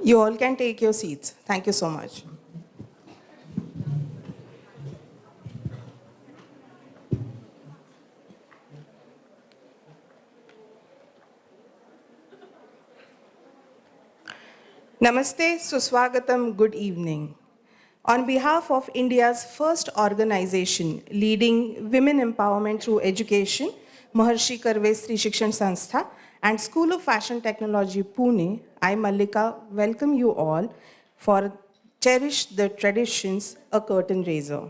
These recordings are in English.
You all can take your seats. Thank you so much. Namaste, Suswagatam, good evening. On behalf of India's first organization leading women empowerment through education, Maharshi Karve Stri Shikshan Sanstha and School of Fashion Technology, Pune, I, Mallika, welcome you all for Cherish the Traditions, a curtain raiser.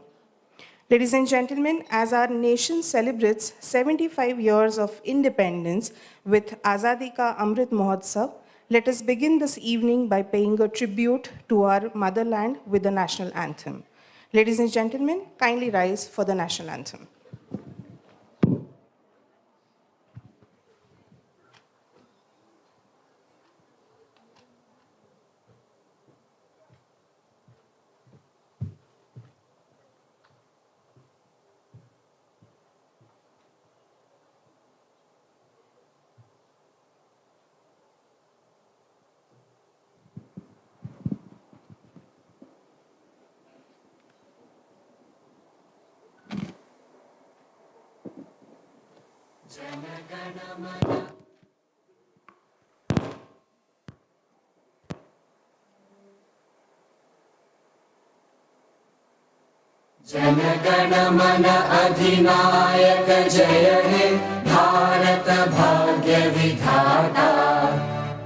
Ladies and gentlemen, as our nation celebrates 75 years of independence with Azadi Ka Amrit Mahotsav, let us begin this evening by paying a tribute to our motherland with the national anthem. Ladies and gentlemen, kindly rise for the national anthem. जनगण मन अधिनायक जय हे भारत भाग्य विधाता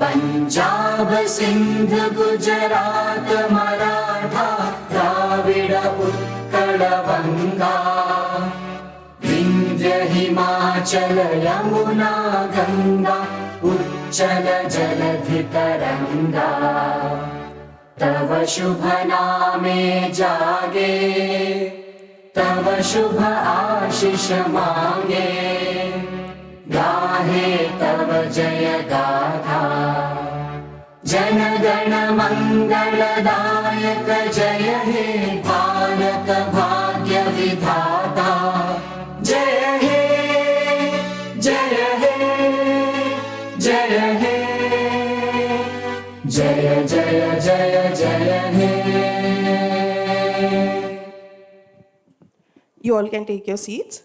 पंजाब सिंध गुजरात मराठा द्राविड उत्कल गंगा विंध्य हिमाचल यमुना गंगा उच्चल जलधि तरंगा तव शुभ नामे जागे तव शुभ आशीष मांगे गाहे तव जय गाथा जन गण मंगलदायक जय हे भारत भाग्य विधाता जय हे जय हे जय हे जय जय जय जय हे. You all can take your seats.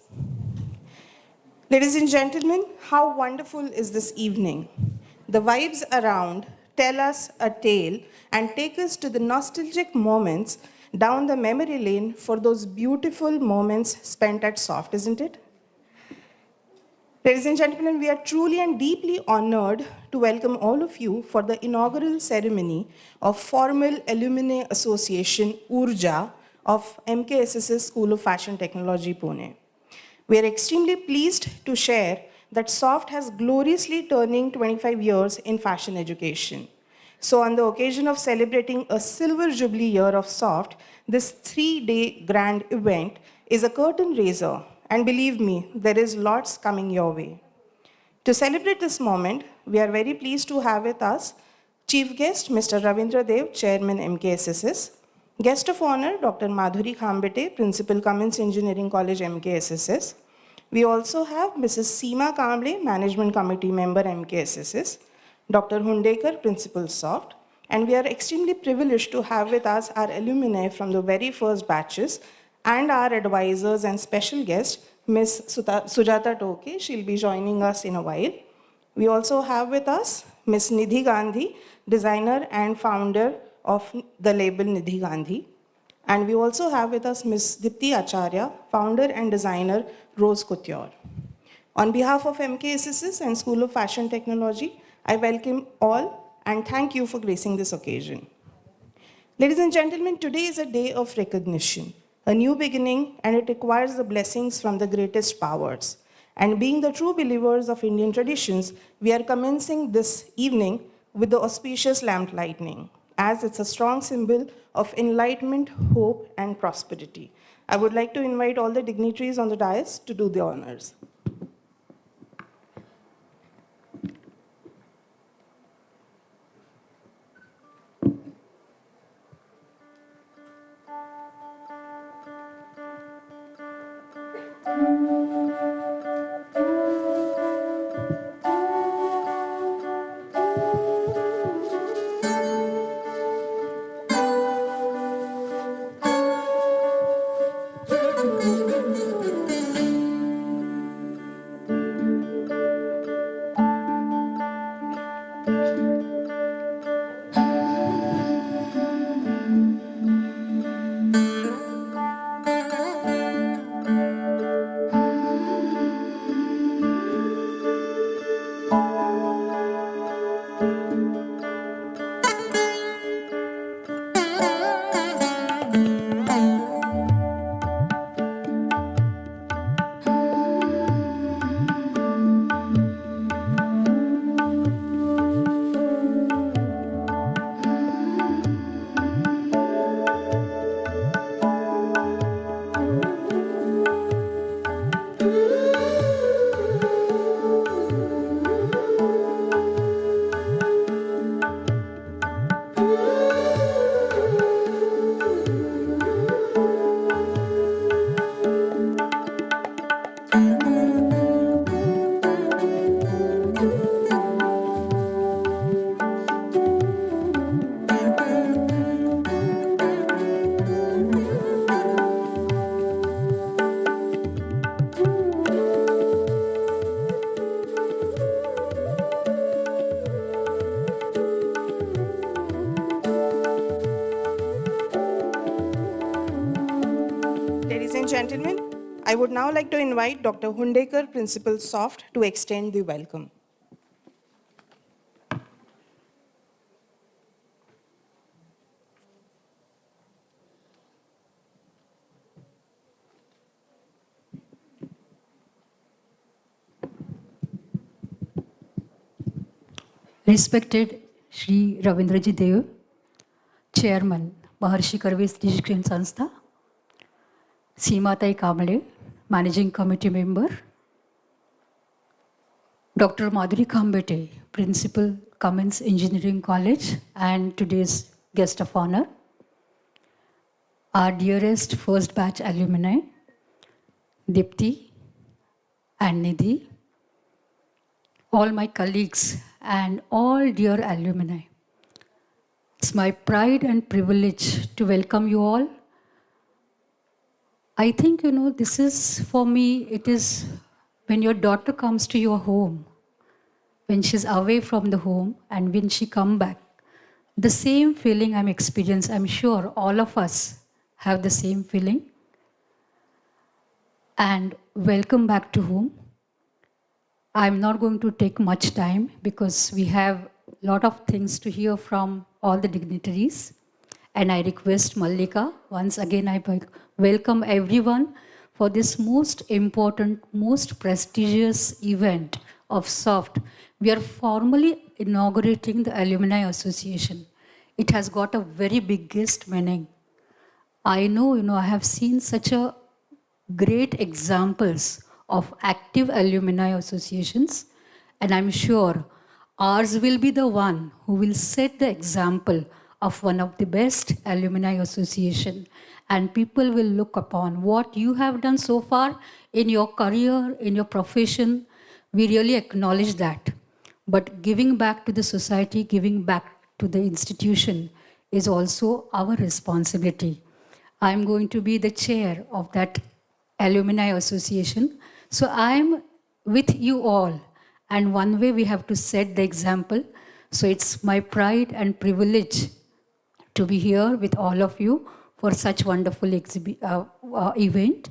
Ladies and gentlemen, how wonderful is this evening? The vibes around tell us a tale and take us to the nostalgic moments down the memory lane for those beautiful moments spent at Soft, isn't it? Ladies and gentlemen, we are truly and deeply honored to welcome all of you for the inaugural ceremony of Formal Alumnae Association, URJAH, of MKSS's School of Fashion Technology, Pune. We are extremely pleased to share that SOFT has gloriously turning 25 years in fashion education. So on the occasion of celebrating a silver jubilee year of SOFT, this 3-day grand event is a curtain raiser. And believe me, there is lots coming your way. To celebrate this moment, we are very pleased to have with us Chief Guest, Mr. Ravindra Dev, Chairman MKSSS, Guest of Honor, Dr. Madhuri Khambete, Principal Cummins Engineering College, MKSSS. We also have Mrs. Seema Kamble, Management Committee Member, MKSSS, Dr. Hundekar, Principal SOFT, and we are extremely privileged to have with us our alumni from the very first batches and our advisors and special guest, Ms. Sujata Toke. She'll be joining us in a while. We also have with us Ms. Nidhi Gandhi, designer and founder of the label Nidhi Gandhi. And we also have with us Ms. Dipti Acharya, founder and designer Rose Couture. On behalf of MKSSS and School of Fashion Technology, I welcome all and thank you for gracing this occasion. Ladies and gentlemen, today is a day of recognition, a new beginning, and it requires the blessings from the greatest powers. And being the true believers of Indian traditions, we are commencing this evening with the auspicious lamp lightning, as it's a strong symbol of enlightenment, hope, and prosperity. I would like to invite all the dignitaries on the dais to do the honors. gentlemen, I would now like to invite Dr. Hundekar, Principal SOFT, to extend the welcome. Respected Shri Ravindraji Dev, Chairman, Maharshi Karve Shikshan Sanstha, Seematai Kamale, Managing Committee Member, Dr. Madhuri Khambete, Principal, Cummins Engineering College, and today's guest of honor, our dearest first batch alumni, Dipti and Nidhi, all my colleagues and all dear alumni. It's my pride and privilege to welcome you all. I think, this is for me, it is when your daughter comes to your home, when she's away from the home and when she comes back, the same feeling I'm experiencing, I'm sure all of us have the same feeling. And welcome back to home. I'm not going to take much time because we have a lot of things to hear from all the dignitaries. And I request Mallika, once again I welcome everyone for this most important, most prestigious event of SOFT. We are formally inaugurating the Alumni Association. It has got a very biggest meaning. I know, I have seen such a great examples of active alumni associations, and I'm sure ours will be the one who will set the example of one of the best alumni association, and people will look upon what you have done so far in your career, in your profession. We really acknowledge that. But giving back to the society, giving back to the institution is also our responsibility. I'm going to be the chair of that alumni association. So I'm with you all. And one way we have to set the example. So it's my pride and privilege to be here with all of you for such wonderful event.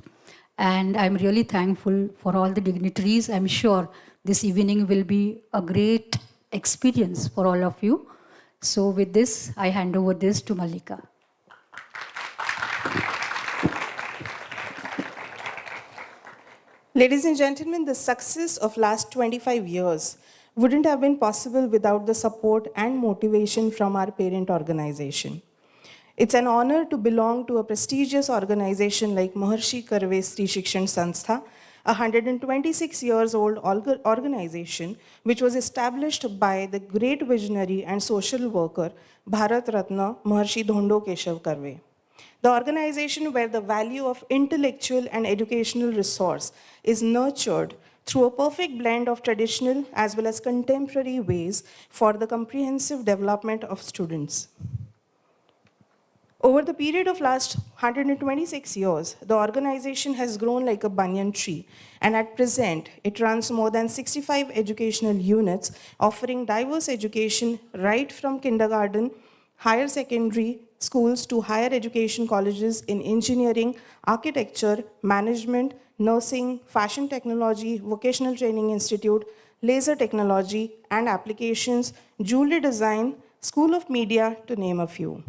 And I'm really thankful for all the dignitaries. I'm sure this evening will be a great experience for all of you. So with this, I hand over this to Mallika. Ladies and gentlemen, the success of last 25 years wouldn't have been possible without the support and motivation from our parent organization. It's an honor to belong to a prestigious organization like Maharshi Karve Shikshan Sanstha, a 126 years old organization which was established by the great visionary and social worker Bharat Ratna Maharshi Dhondo Keshav Karve. The organization where the value of intellectual and educational resource is nurtured through a perfect blend of traditional as well as contemporary ways for the comprehensive development of students. Over the period of last 126 years, the organization has grown like a banyan tree, and at present, it runs more than 65 educational units offering diverse education right from kindergarten, higher secondary schools to higher education colleges in engineering, architecture, management, nursing, fashion technology, vocational training institute, laser technology and applications, jewelry design, school of media, to name a few.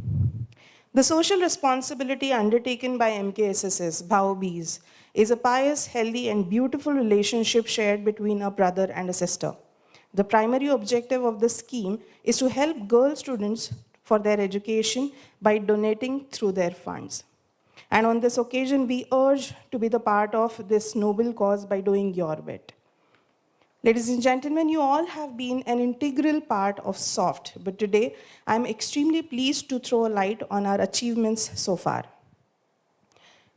The social responsibility undertaken by MKSSS, Bhaobis, is a pious, healthy, and beautiful relationship shared between a brother and a sister. The primary objective of the scheme is to help girl students for their education by donating through their funds. And on this occasion, we urge to be the part of this noble cause by doing your bit. Ladies and gentlemen, you all have been an integral part of SOFT, but today I'm extremely pleased to throw a light on our achievements so far.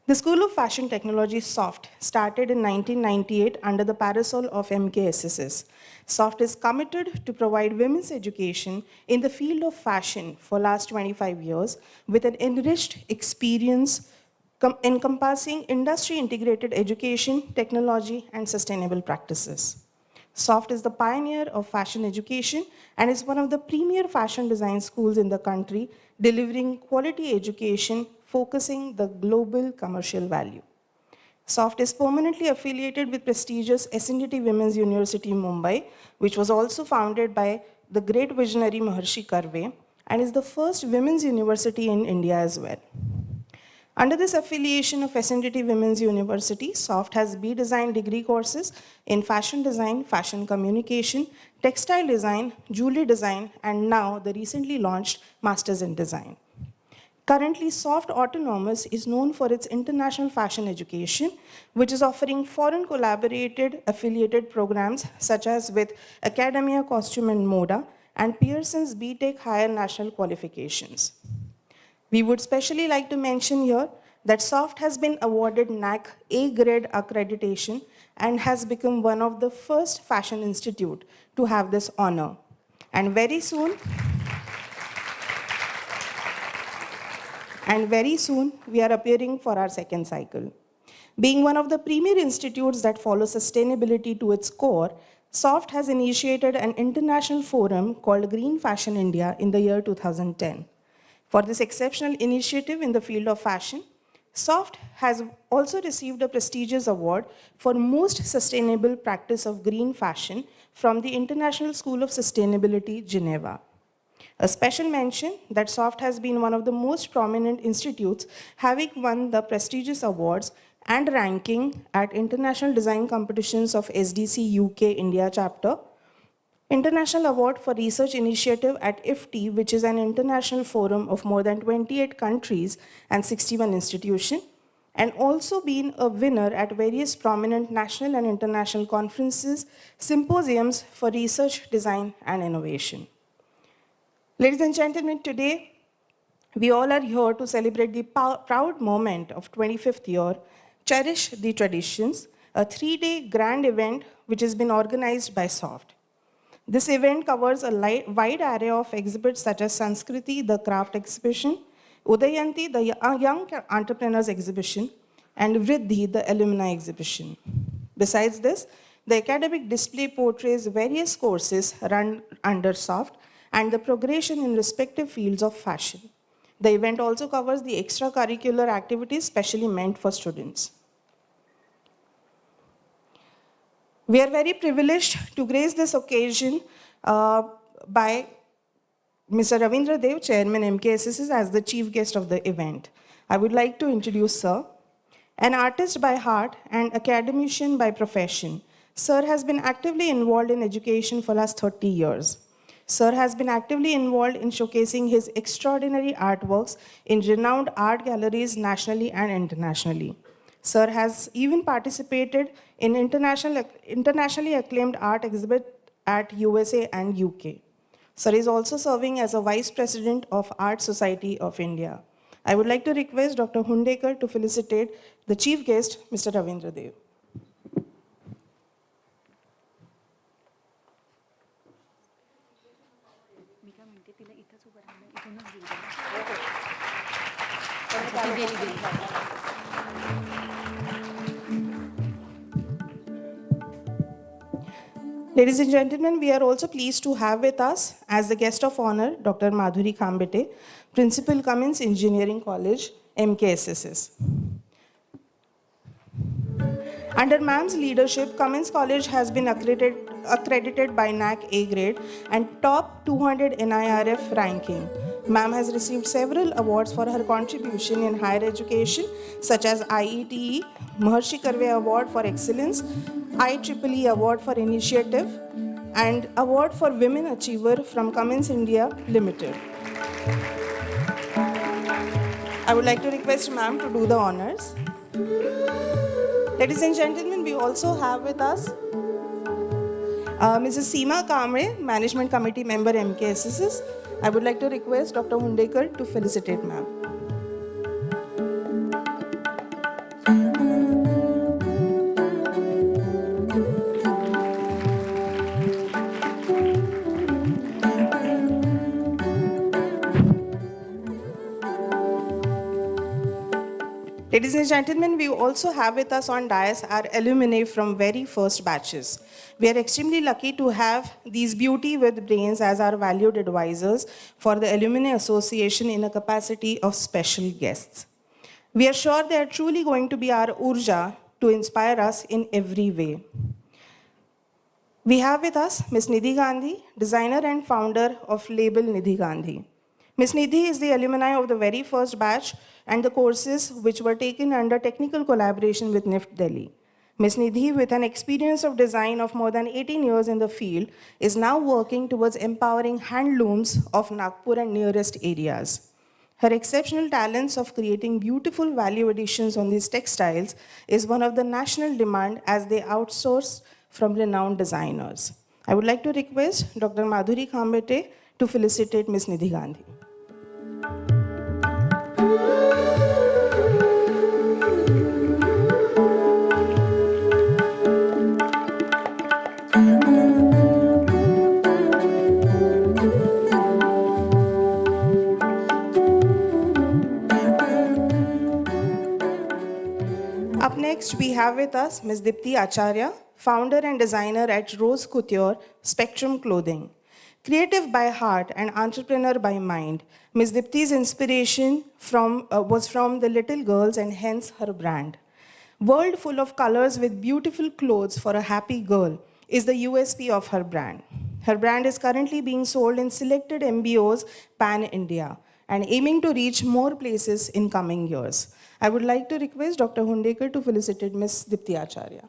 The School of Fashion Technology, SOFT, started in 1998 under the parasol of MKSSS. SOFT is committed to provide women's education in the field of fashion for last 25 years with an enriched experience encompassing industry-integrated education, technology, and sustainable practices. SOFT is the pioneer of fashion education and is one of the premier fashion design schools in the country, delivering quality education, focusing the global commercial value. SOFT is permanently affiliated with prestigious SNDT Women's University, Mumbai, which was also founded by the great visionary Maharshi Karve, and is the first women's university in India as well. Under this affiliation of SNDT Women's University, SOFT has B-Design degree courses in fashion design, fashion communication, textile design, jewelry design, and now the recently launched Masters in Design. Currently, SOFT Autonomous is known for its international fashion education, which is offering foreign collaborated affiliated programs such as with Academia Costume and Moda and Pearson's B.Tech Higher National Qualifications. We would specially like to mention here that SOFT has been awarded NAC A-grade accreditation and has become one of the first fashion institute to have this honor. And very soon, we are appearing for our second cycle. Being one of the premier institutes that follow sustainability to its core, SOFT has initiated an international forum called Green Fashion India in the year 2010. For this exceptional initiative in the field of fashion, SOFT has also received a prestigious award for Most Sustainable Practice of Green Fashion from the International School of Sustainability, Geneva. A special mention that SOFT has been one of the most prominent institutes having won the prestigious awards and ranking at international design competitions of SDC UK India chapter, International Award for Research Initiative at IFTI, which is an international forum of more than 28 countries and 61 institutions, and also been a winner at various prominent national and international conferences, symposiums for research, design, and innovation. Ladies and gentlemen, today, we all are here to celebrate the proud moment of 25th year, Cherish the Traditions, a 3-day grand event which has been organized by SOFT. This event covers a wide array of exhibits such as Sanskriti, the craft exhibition, Udayanti, the young entrepreneurs exhibition, and Vriddhi, the alumni exhibition. Besides this, the academic display portrays various courses run under SOFT and the progression in respective fields of fashion. The event also covers the extracurricular activities specially meant for students. We are very privileged to grace this occasion by Mr. Ravindra Dev, Chairman MKSSS, as the chief guest of the event. I would like to introduce Sir. An artist by heart and academician by profession, Sir has been actively involved in education for the last 30 years. Sir has been actively involved in showcasing his extraordinary artworks in renowned art galleries nationally and internationally. Sir has even participated in internationally acclaimed art exhibit at USA and UK. Sir is also serving as a Vice President of Art Society of India. I would like to request Dr. Hundekar to felicitate the chief guest, Mr. Ravindra Dev. Ladies and gentlemen, we are also pleased to have with us as the guest of honor, Dr. Madhuri Khambete, Principal Cummins Engineering College, MKSSS. Under ma'am's leadership, Cummins College has been accredited by NAC A grade and top 200 NIRF ranking. Ma'am has received several awards for her contribution in higher education, such as IETE, Maharshi Karve Award for Excellence, IEEE Award for Initiative, and Award for Women Achiever from Cummins India Limited. I would like to request ma'am to do the honors. Ladies and gentlemen, we also have with us Mrs. Seema Kamre, Management Committee Member MKSSS. I would like to request Dr. Hundekar to felicitate ma'am. Ladies and gentlemen, we also have with us on dais our alumni from very first batches. We are extremely lucky to have these beauty with brains as our valued advisors for the Alumnae Association in a capacity of special guests. We are sure they are truly going to be our URJAH to inspire us in every way. We have with us Ms. Nidhi Gandhi, designer and founder of label Nidhi Gandhi. Ms. Nidhi is the alumni of the very first batch and the courses which were taken under technical collaboration with NIFT Delhi. Ms. Nidhi, with an experience of design of more than 18 years in the field, is now working towards empowering handlooms of Nagpur and nearest areas. Her exceptional talents of creating beautiful value additions on these textiles is one of the national demand as they outsource from renowned designers. I would like to request Dr. Madhuri Khambete to felicitate Ms. Nidhi Gandhi. Up next, we have with us Ms. Dipti Acharya, founder and designer at Rose Couture Spectrum Clothing. Creative by heart and entrepreneur by mind, Ms. Dipti's inspiration was from the little girls and hence her brand. World full of colors with beautiful clothes for a happy girl is the USP of her brand. Her brand is currently being sold in selected MBOs pan-India and aiming to reach more places in coming years. I would like to request Dr. Hundekar to felicitate Ms. Dipti Acharya.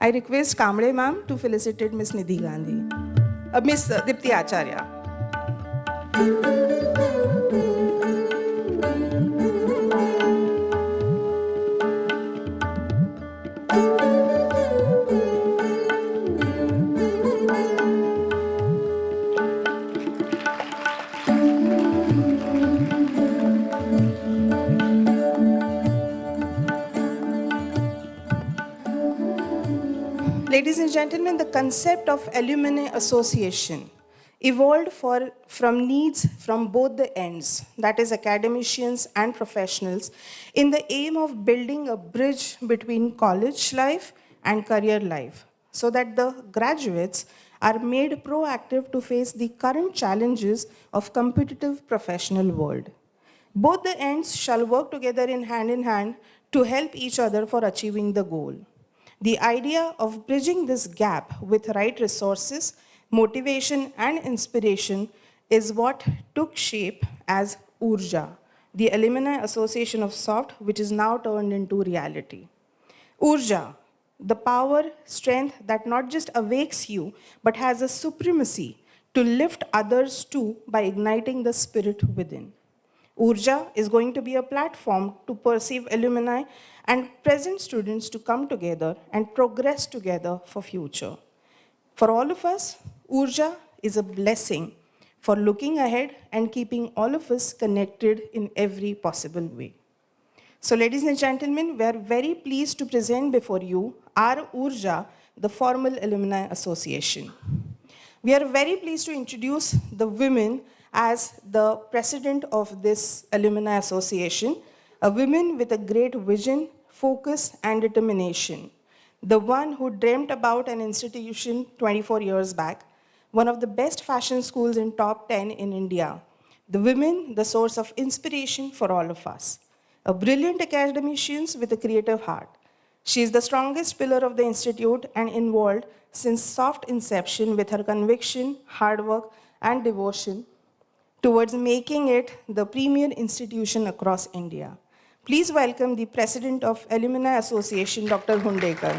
I request Kamble ma'am to felicitate Ms. Nidhi Gandhi. Ms. Dipti Acharya. Ladies and gentlemen, the concept of Alumnae Association evolved from needs from both the ends, that is academicians and professionals, in the aim of building a bridge between college life and career life, so that the graduates are made proactive to face the current challenges of competitive professional world. Both the ends shall work together in hand to help each other for achieving the goal. The idea of bridging this gap with right resources, motivation, and inspiration is what took shape as URJAH, the Alumnae Association of SOFT, which is now turned into reality. URJAH, the power, strength that not just awakes you, but has a supremacy to lift others too by igniting the spirit within. URJAH is going to be a platform to perceive alumni and present students to come together and progress together for future. For all of us, URJAH is a blessing for looking ahead and keeping all of us connected in every possible way. So ladies and gentlemen, we are very pleased to present before you our URJAH, the Formal Alumni Association. We are very pleased to introduce the women as the president of this Alumni Association, a woman with a great vision, focus, and determination. The one who dreamt about an institution 24 years back, one of the best fashion schools in top 10 in India. The women, the source of inspiration for all of us. A brilliant academician with a creative heart. She is the strongest pillar of the institute and involved since soft inception with her conviction, hard work, and devotion towards making it the premier institution across India. Please welcome the President of Alumni Association, Dr. Hundekar.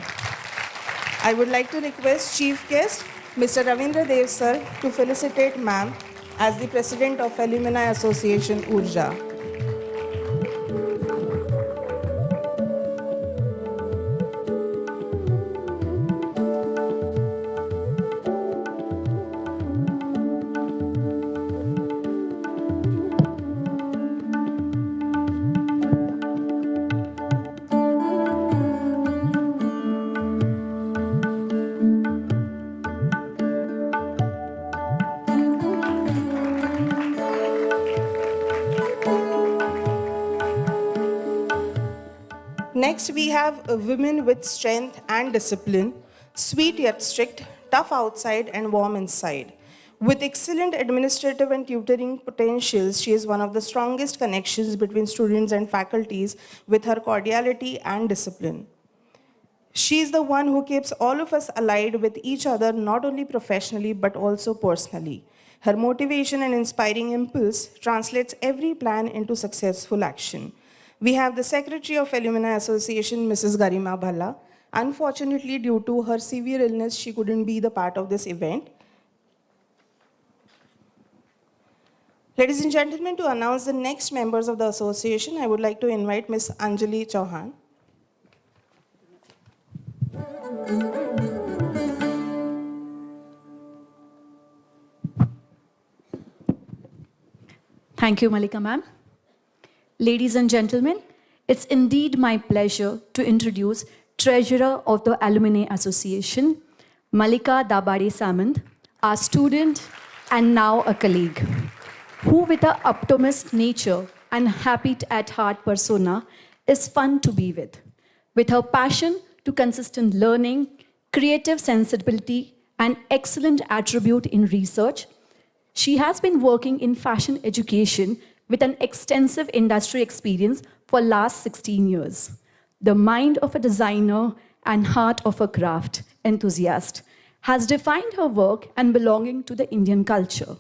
I would like to request Chief Guest, Mr. Ravindra Dev sir, to felicitate ma'am as the President of Alumni Association, URJAH. Next, we have a woman with strength and discipline, sweet yet strict, tough outside and warm inside. With excellent administrative and tutoring potentials, she is one of the strongest connections between students and faculties with her cordiality and discipline. She is the one who keeps all of us allied with each other, not only professionally, but also personally. Her motivation and inspiring impulse translates every plan into successful action. We have the Secretary of Alumni Association, Mrs. Garima Bhalla. Unfortunately, due to her severe illness, she couldn't be the part of this event. Ladies and gentlemen, to announce the next members of the association, I would like to invite Ms. Anjali Chauhan. Thank you, Malika ma'am. Ladies and gentlemen, it's indeed my pleasure to introduce Treasurer of the Alumnae Association, Malika Dabari Samand, our student and now a colleague, who with an optimist nature and happy at heart persona is fun to be with. With her passion to consistent learning, creative sensibility, and excellent attribute in research, she has been working in fashion education with an extensive industry experience for last 16 years. The mind of a designer and heart of a craft enthusiast has defined her work and belonging to the Indian culture.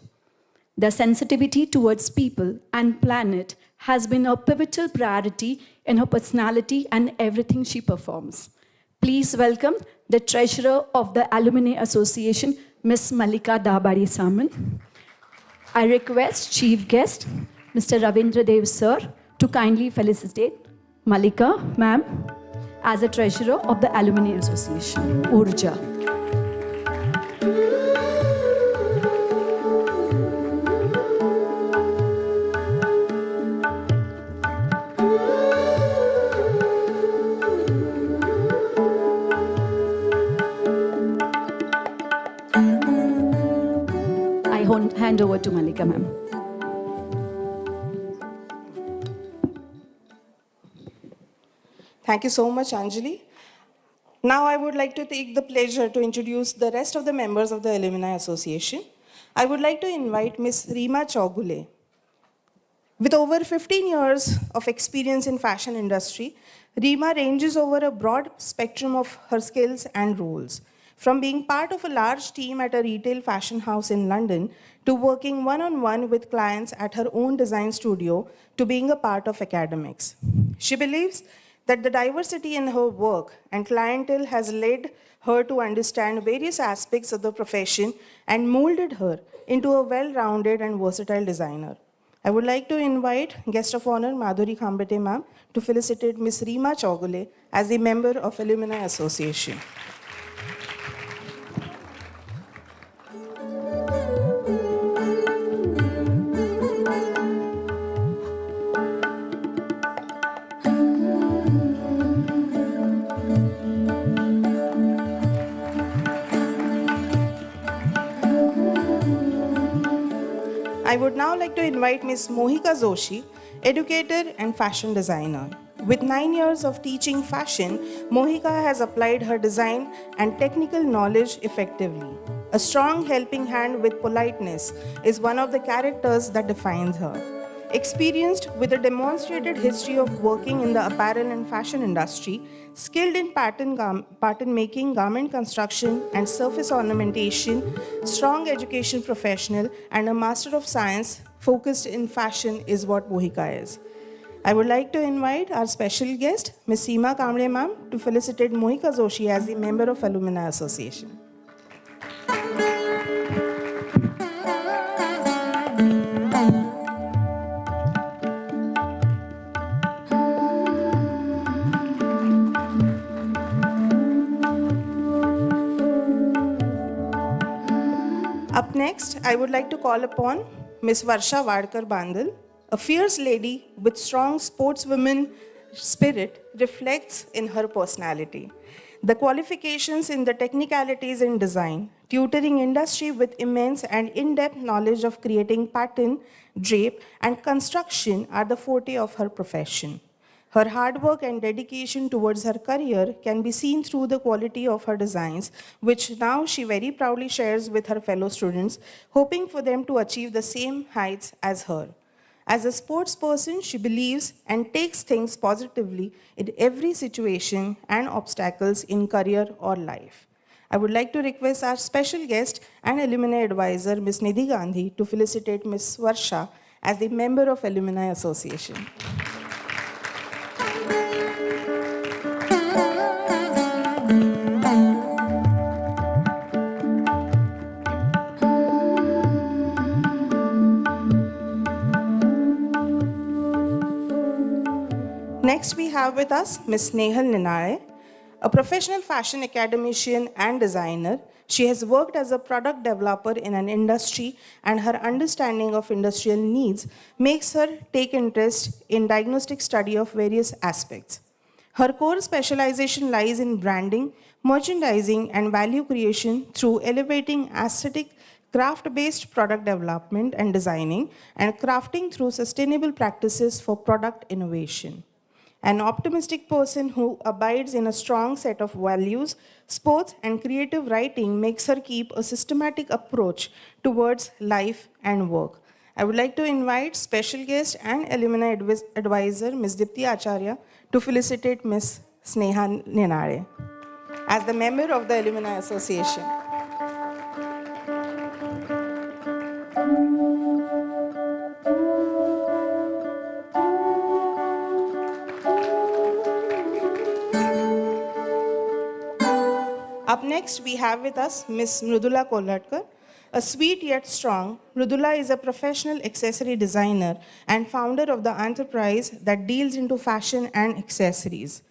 The sensitivity towards people and planet has been a pivotal priority in her personality and everything she performs. Please welcome the Treasurer of the Alumnae Association, Ms. Malika Dabari Samand. I request Chief Guest, Mr. Ravindra Dev Sir, to kindly felicitate Malika, ma'am, as a Treasurer of the Alumnae Association, URJAH. Hand over to Malika, ma'am. Thank you so much, Anjali. Now I would like to take the pleasure to introduce the rest of the members of the Alumni Association. I would like to invite Ms. Reema Chaugule. With over 15 years of experience in fashion industry, Reema ranges over a broad spectrum of her skills and roles. From being part of a large team at a retail fashion house in London, to working one-on-one with clients at her own design studio, to being a part of academics. She believes that the diversity in her work and clientele has led her to understand various aspects of the profession and molded her into a well-rounded and versatile designer. I would like to invite Guest of Honor Madhuri Khambate ma'am to felicitate Ms. Reema Chaugule as a member of Alumni Association. I would now like to invite Ms. Mohika Joshi, educator and fashion designer. With 9 years of teaching fashion, Mohika has applied her design and technical knowledge effectively. A strong helping hand with politeness is one of the characters that defines her. Experienced with a demonstrated history of working in the apparel and fashion industry, skilled in pattern making, garment construction, and surface ornamentation, strong education professional, and a Master of Science focused in fashion is what Mohika is. I would like to invite our special guest, Ms. Seema Kamble ma'am, to felicitate Mohika Joshi as the member of Alumni Association. Up next, I would like to call upon Ms. Varsha Wadkar Bandal, a fierce lady with strong sportswoman spirit reflects in her personality. The qualifications in the technicalities in design, tutoring industry with immense and in-depth knowledge of creating pattern, drape, and construction are the forte of her profession. Her hard work and dedication towards her career can be seen through the quality of her designs, which now she very proudly shares with her fellow students, hoping for them to achieve the same heights as her. As a sports person, she believes and takes things positively in every situation and obstacles in career or life. I would like to request our special guest and alumni advisor, Ms. Nidhi Gandhi, to felicitate Ms. Varsha as the member of Alumni Association. Next, we have with us Ms. Nehal Ninare, a professional fashion academician and designer. She has worked as a product developer in an industry, and her understanding of industrial needs makes her take interest in diagnostic study of various aspects. Her core specialization lies in branding, merchandising, and value creation through elevating aesthetic, craft-based product development and designing, and crafting through sustainable practices for product innovation. An optimistic person who abides in a strong set of values, sports, and creative writing makes her keep a systematic approach towards life and work. I would like to invite special guest and alumni advisor, Ms. Dipti Acharya, to felicitate Ms. Sneha Ninare as the member of the Alumni Association. Up next, we have with us Ms. Mrudula Kolhatkar. A sweet yet strong, Mrudula is a professional accessory designer and founder of the enterprise that deals into fashion and accessories.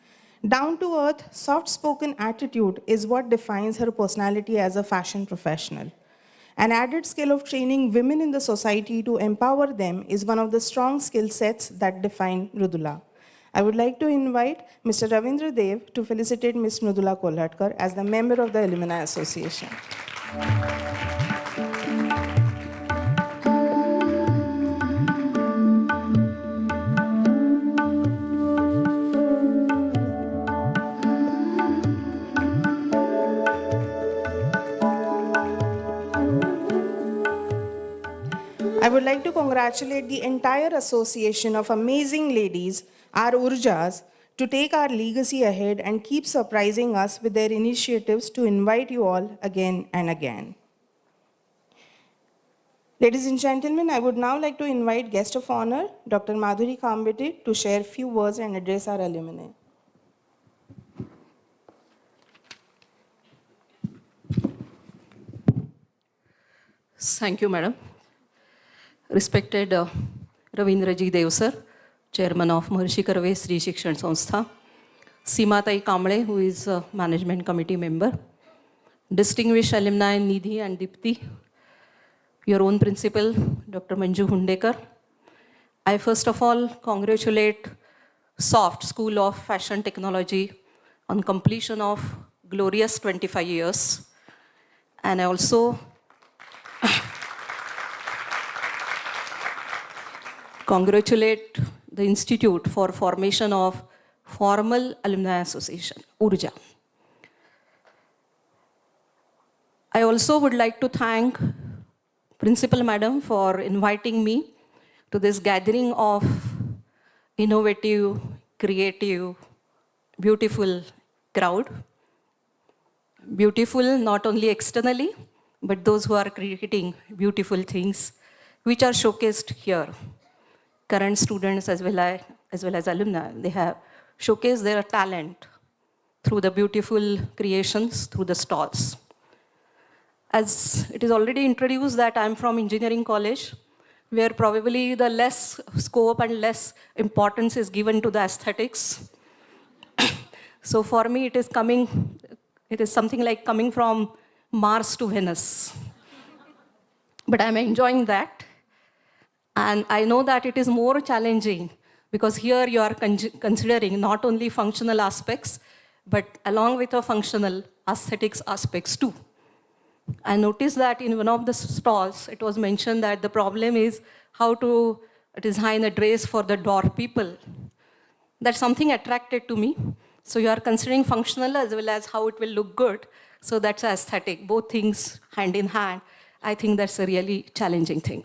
Down-to-earth, soft-spoken attitude is what defines her personality as a fashion professional. An added skill of training women in the society to empower them is one of the strong skill sets that define Mrudula. I would like to invite Mr. Ravindra Dev to felicitate Ms. Mrudula Kolhatkar as the member of the Alumni Association. I would like to congratulate the entire association of amazing ladies, our URJAHs, to take our legacy ahead and keep surprising us with their initiatives to invite you all again and again. Ladies and gentlemen, I would now like to invite guest of honor, Dr. Madhuri Kambete, to share a few words and address our alumni. Thank you, Madam. Respected Ravindraji Dev sir, Chairman of Maharshi Karve Sri Shikshan Sanstha, Seematai Kamble, who is a Management Committee member, distinguished alumni Nidhi and Dipti, your own principal, Dr. Manju Hundekar. I first of all congratulate SOFT School of Fashion Technology on completion of glorious 25 years. And I also congratulate the Institute for Formation of Formal Alumni Association, URJAH. I also would like to thank Principal Madam for inviting me to this gathering of innovative, creative, beautiful crowd. Beautiful not only externally, but those who are creating beautiful things which are showcased here. Current students as well as alumni, they have showcased their talent through the beautiful creations, through the stalls. As it is already introduced that I'm from engineering college, where probably the less scope and less importance is given to the aesthetics. So for me, it is something like coming from Mars to Venus. But I'm enjoying that. And I know that it is more challenging because here you are considering not only functional aspects, but along with the functional aesthetics aspects too. I noticed that in one of the stalls, it was mentioned that the problem is how to design a dress for the dwarf people. That's something attracted to me. So you are considering functional as well as how it will look good. So that's aesthetic, both things hand in hand. I think that's a really challenging thing.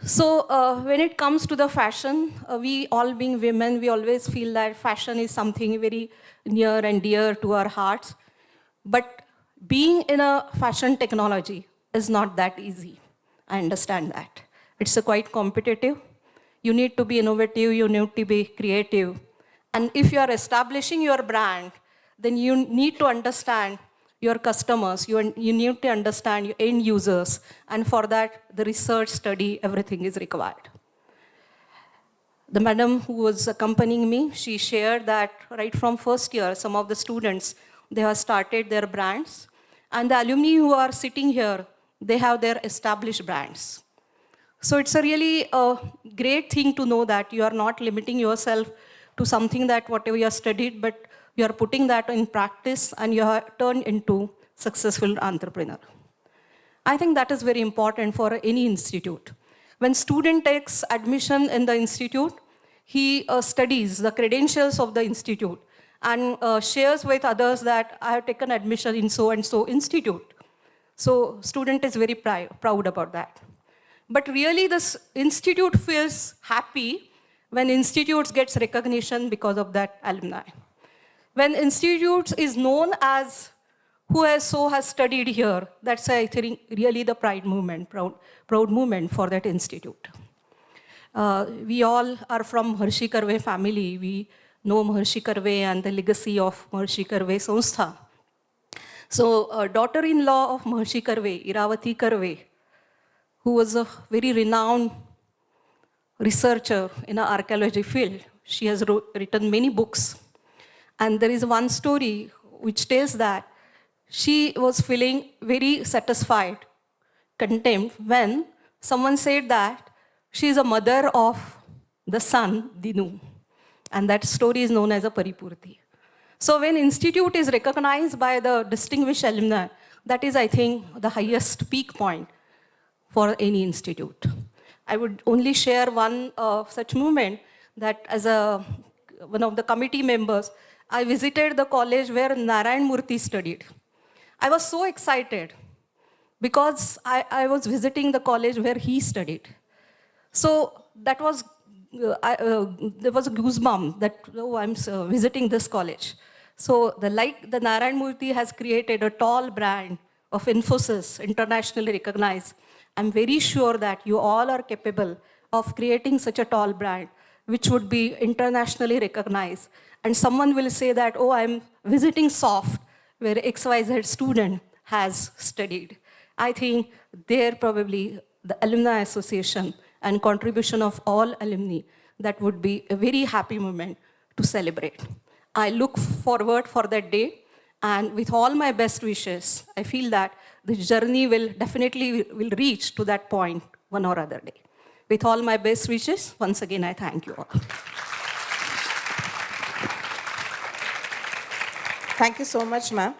So when it comes to the fashion, we all being women, we always feel that fashion is something very near and dear to our hearts. But being in a fashion technology is not that easy. I understand that. It's a quite competitive. You need to be innovative, you need to be creative. And if you are establishing your brand, then you need to understand your customers, you need to understand your end users, and for that, the research, study, everything is required. The madam who was accompanying me, she shared that right from first year, some of the students, they have started their brands, and the alumni who are sitting here, they have their established brands. So it's a really great thing to know that you are not limiting yourself to something that whatever you have studied, but you are putting that in practice and you are turned into successful entrepreneur. I think that is very important for any institute. When student takes admission in the institute, he studies the credentials of the institute and shares with others that I have taken admission in so and so institute. So student is very proud about that. But really this institute feels happy when institutes gets recognition because of that alumni. When institutes is known as who has studied here, that's I think really the pride movement, proud movement for that institute. We all are from Maharshi Karve family. We know Maharshi Karve and the legacy of Maharshi Karve Sanstha. So daughter-in-law of Maharshi Karve, Iravati Karve, who was a very renowned researcher in the archaeology field. She has written many books. And there is one story which tells that she was feeling very satisfied, content, when someone said that she is a mother of the son, Dinu. And that story is known as a Paripurti. So when institute is recognized by the distinguished alumni, that is, I think, the highest peak point for any institute. I would only share one such moment that as one of the committee members, I visited the college where Narayan Murthy studied. I was so excited because I was visiting the college where he studied. So that was, there was a goosebump that, oh, I'm visiting this college. So the Narayan Murthy has created a tall brand of Infosys, internationally recognized. I'm very sure that you all are capable of creating such a tall brand, which would be internationally recognized. And someone will say that, oh, I'm visiting SOFT, where XYZ student has studied. I think there probably the Alumni Association and contribution of all alumni, that would be a very happy moment to celebrate. I look forward for that day, and with all my best wishes, I feel that the journey will definitely reach to that point one or other day. With all my best wishes, once again, I thank you all. Thank you so much, ma'am.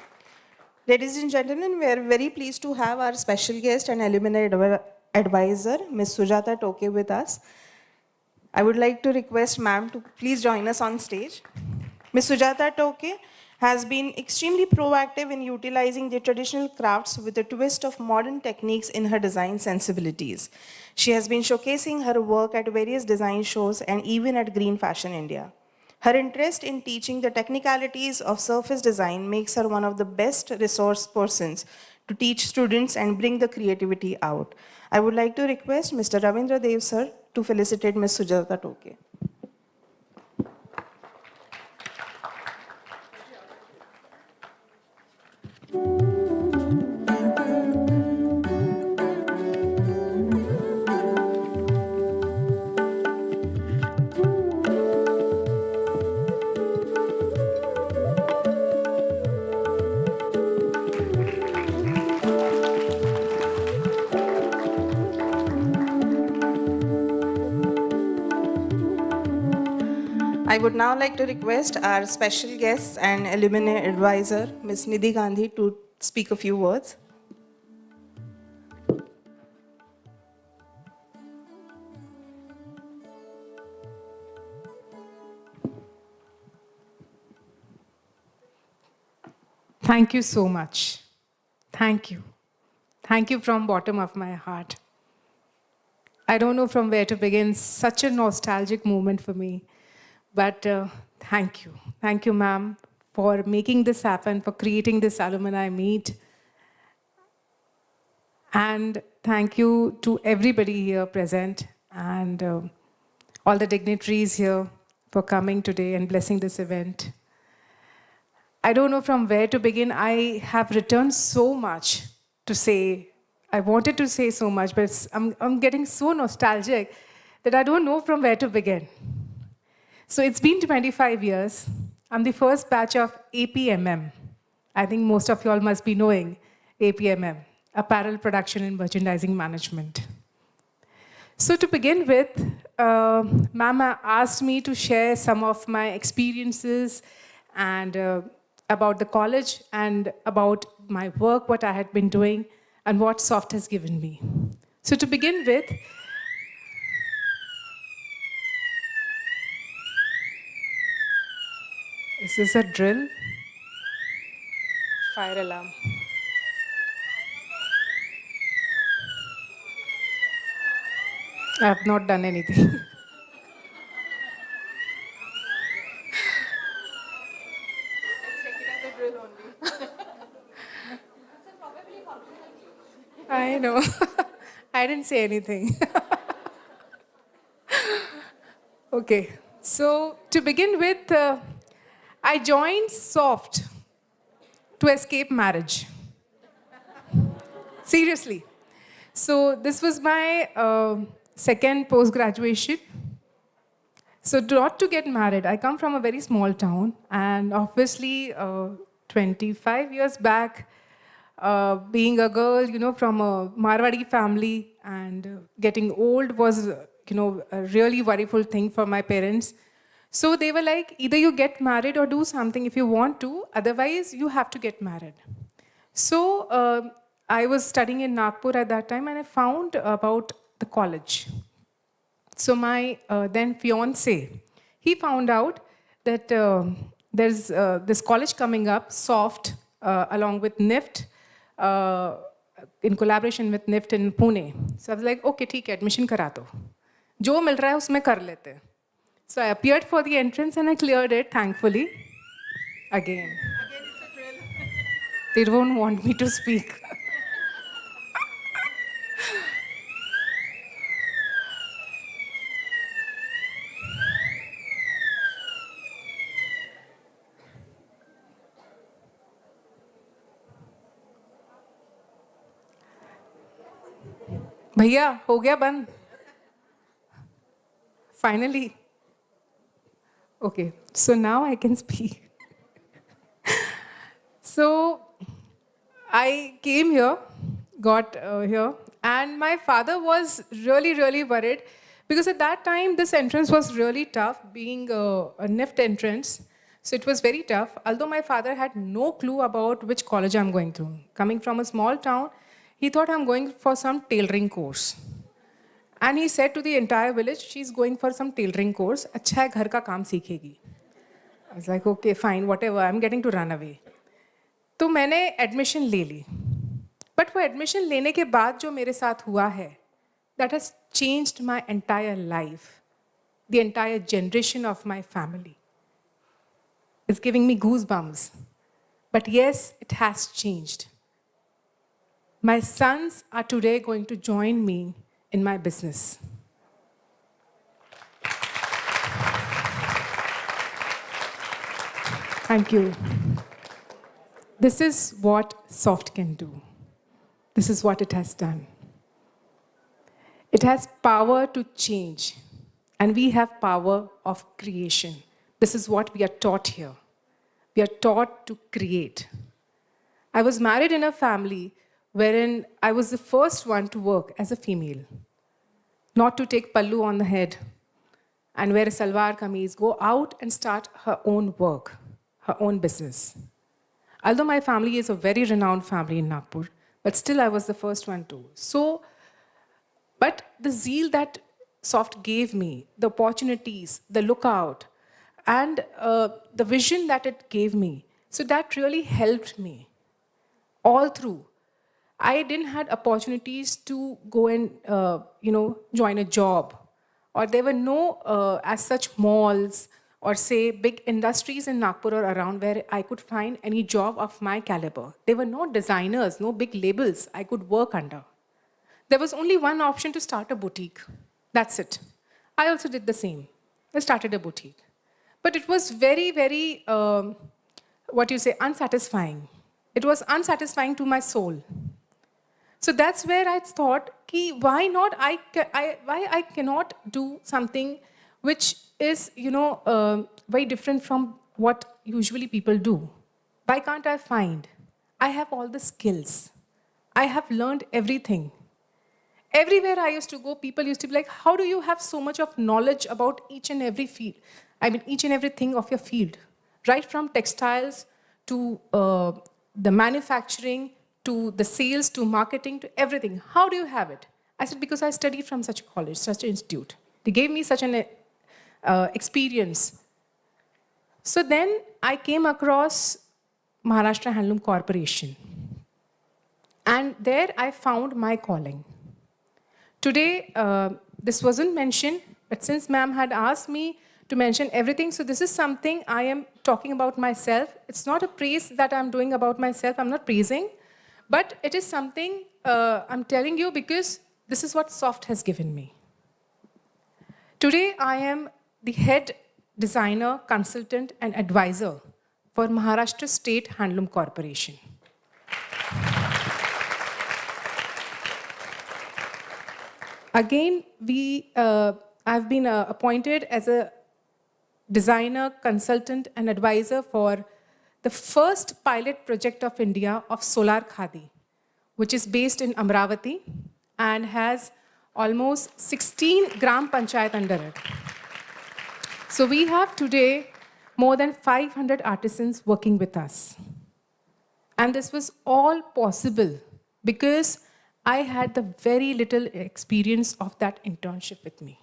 Ladies and gentlemen, we are very pleased to have our special guest and alumni advisor, Ms. Sujata Toke, with us. I would like to request ma'am to please join us on stage. Ms. Sujata Toke has been extremely proactive in utilizing the traditional crafts with a twist of modern techniques in her design sensibilities. She has been showcasing her work at various design shows and even at Green Fashion India. Her interest in teaching the technicalities of surface design makes her one of the best resource persons to teach students and bring the creativity out. I would like to request Mr. Ravindra Dev sir to felicitate Ms. Sujata Toke. I would now like to request our special guest and alumni advisor, Ms. Nidhi Gandhi, to speak a few words. Thank you so much. Thank you. Thank you from bottom of my heart. I don't know from where to begin. Such a nostalgic moment for me. But thank you. Thank you, ma'am, for making this happen, for creating this alumni meet. And thank you to everybody here present and all the dignitaries here for coming today and blessing this event. I don't know from where to begin. I have written so much to say. I wanted to say so much, but I'm getting so nostalgic that I don't know from where to begin. So it's been 25 years. I'm the first batch of APMM. I think most of you all must be knowing APMM, Apparel Production and Merchandising Management. So to begin with, Mama asked me to share some of my experiences and about the college and about my work, what I had been doing, and what SOFT has given me. So to begin with, is this a drill? Fire alarm. I have not done anything. I know. I didn't say anything. Okay. So to begin with, I joined SOFT to escape marriage. Seriously. So this was my second post-graduation. So not to get married. I come from a very small town, and obviously 25 years back, being a girl, from a Marwadi family and getting old was, a really worryful thing for my parents. So they were like, either you get married or do something if you want to, otherwise you have to get married. So I was studying in Nagpur at that time and I found about the college. So my then fiancé, he found out that there's this college coming up, SOFT, along with NIFT, in collaboration with NIFT in Pune. So I was like, okay, ठीक है, admission करा दो. जो मिल रहा है उसमें कर लेते. So I appeared for the entrance and I cleared it, thankfully. Again it's a drill. They don't want me to speak. भैया हो गया बंद finally. Okay, so now I can speak. So I came here, got here, and my father was really, really worried because at that time this entrance was really tough, being a NIFT entrance. So it was very tough, although my father had no clue about which college I'm going to. Coming from a small town, he thought I'm going for some tailoring course. And he said to the entire village, she's going for some tailoring course. अच्छा है घर का काम सीखेगी. I was like, okay, fine, whatever, I'm getting to run away. तो मैंने admission ले ली. But वो admission लेने के बाद जो मेरे साथ हुआ है, that has changed my entire life, the entire generation of my family. It's giving me goosebumps. But yes, it has changed. My sons are today going to join me in my business. Thank you. This is what SOFT can do. This is what it has done. It has power to change, and we have power of creation. This is what we are taught here. We are taught to create. I was married in a family wherein I was the first one to work as a female. Not to take pallu on the head and wear a salwar kameez, go out and start her own work, her own business. Although my family is a very renowned family in Nagpur, but still I was the first one to. So, but the zeal that SOFT gave me, the opportunities, the lookout, and the vision that it gave me So that really helped me all through. I didn't had opportunities to go and join a job, or there were no as such malls or say big industries in Nagpur or around where I could find any job of my caliber. There were no designers, no big labels I could work under. There was only one option to start a boutique. That's it. I also did the same. I started a boutique. But it was very, very, unsatisfying. It was unsatisfying to my soul. So that's where I thought, why not? Why I cannot do something which is, very different from what usually people do? Why can't I find? I have all the skills. I have learned everything. Everywhere I used to go, people used to be like, how do you have so much of knowledge about each and every field? I mean, each and everything of your field, right from textiles to the manufacturing, to the sales, to marketing, to everything. How do you have it? I said, because I studied from such a college, such an institute. They gave me such an experience. So then I came across Maharashtra Handloom Corporation. And there I found my calling. Today, this wasn't mentioned, but since ma'am had asked me to mention everything, so this is something I am talking about myself. It's not a praise that I'm doing about myself. I'm not praising, but it is something I'm telling you because this is what SOFT has given me. Today, I am the head designer, consultant, and advisor for Maharashtra State Handloom Corporation. Again, I've been appointed as a designer, consultant, and advisor for the first pilot project of India of solar khadi, which is based in Amravati and has almost 16 gram panchayat under it. So we have today more than 500 artisans working with us. And this was all possible because I had the very little experience of that internship with me,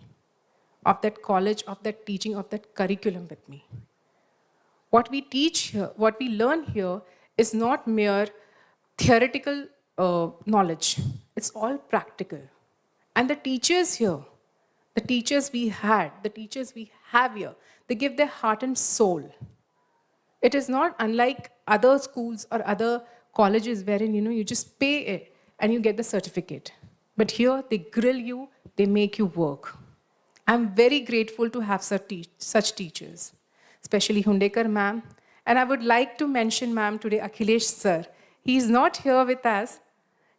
of that college, of that teaching, of that curriculum with me. What we teach here, what we learn here is not mere theoretical knowledge. It's all practical. And the teachers here, the teachers we had, the teachers we have here, they give their heart and soul. It is not unlike other schools or other colleges wherein you just pay it and you get the certificate. But here they grill you, they make you work. I'm very grateful to have such teachers, especially Hundekar ma'am. And I would like to mention ma'am today, Akhilesh sir. He's not here with us.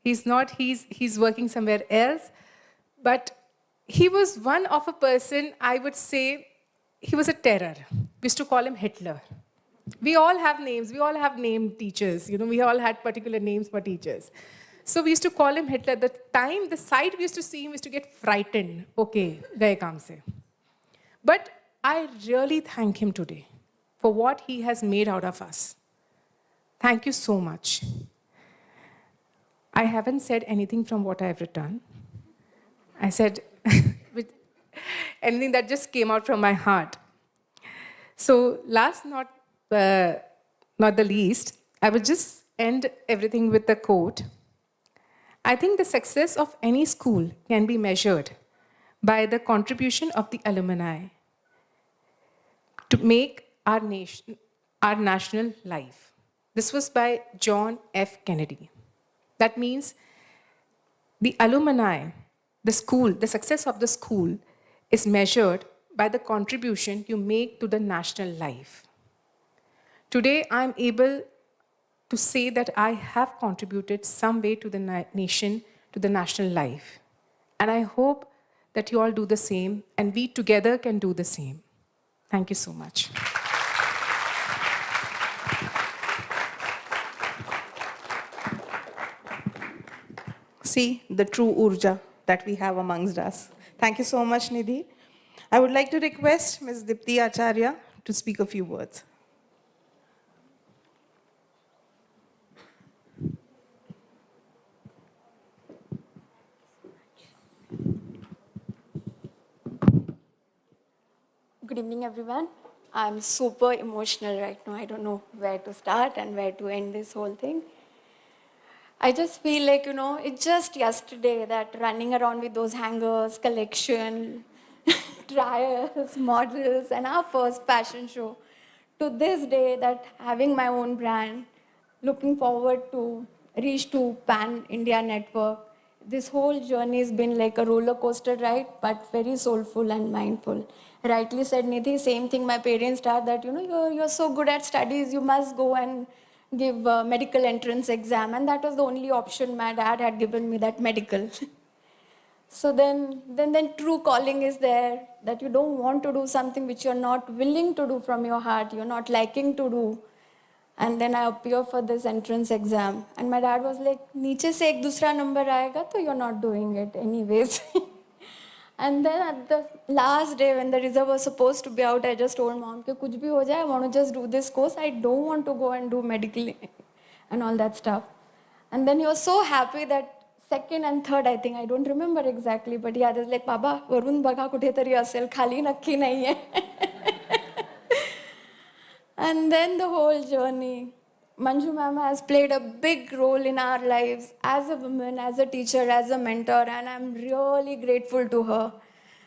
He's working somewhere else. But he was one of a person, I would say, he was a terror. We used to call him Hitler. We all have names. We all have named teachers. We all had particular names for teachers. So we used to call him Hitler. The sight we used to see him, we used to get frightened. Okay, gaye kaam se. But I really thank him today for what he has made out of us. Thank you so much. I haven't said anything from what I've written. I said with anything that just came out from my heart. So last, not the least, I would just end everything with a quote. I think the success of any school can be measured by the contribution of the alumni to make our national life. This was by John F. Kennedy. That means the alumni, the school, the success of the school is measured by the contribution you make to the national life. Today, I'm able to say that I have contributed some way to the nation, to the national life. And I hope that you all do the same, and we together can do the same. Thank you so much. See the true URJAH that we have amongst us. Thank you so much, Nidhi. I would like to request Ms. Dipti Acharya to speak a few words. Good evening, everyone. I'm super emotional right now. I don't know where to start and where to end this whole thing. I just feel like, it's just yesterday that running around with those hangers, collection, trials, models, and our first fashion show, to this day that having my own brand, looking forward to reach to Pan-India network. This whole journey has been like a roller coaster ride, but very soulful and mindful. Rightly said Nidhi, same thing my parents taught that, you're so good at studies, you must go and give a medical entrance exam. And that was the only option my dad had given me, that medical. So then true calling is there, that you don't want to do something which you're not willing to do from your heart, you're not liking to do. And then I appear for this entrance exam. And my dad was like, "Niche se ek dusra number aayega, to you're not doing it anyways." And then at the last day when the result was supposed to be out, I just told mom, "Ki kuch bhi ho jaye, I want to just do this course. I don't want to go and do medical and all that stuff." And then he was so happy that second and third, I think, I don't remember exactly, but yeah, he was like, "Baba, Varun bhaga kuthe tari asel, khali nakki nahi hai." And then the whole journey. Manju ma'am has played a big role in our lives as a woman, as a teacher, as a mentor, and I'm really grateful to her.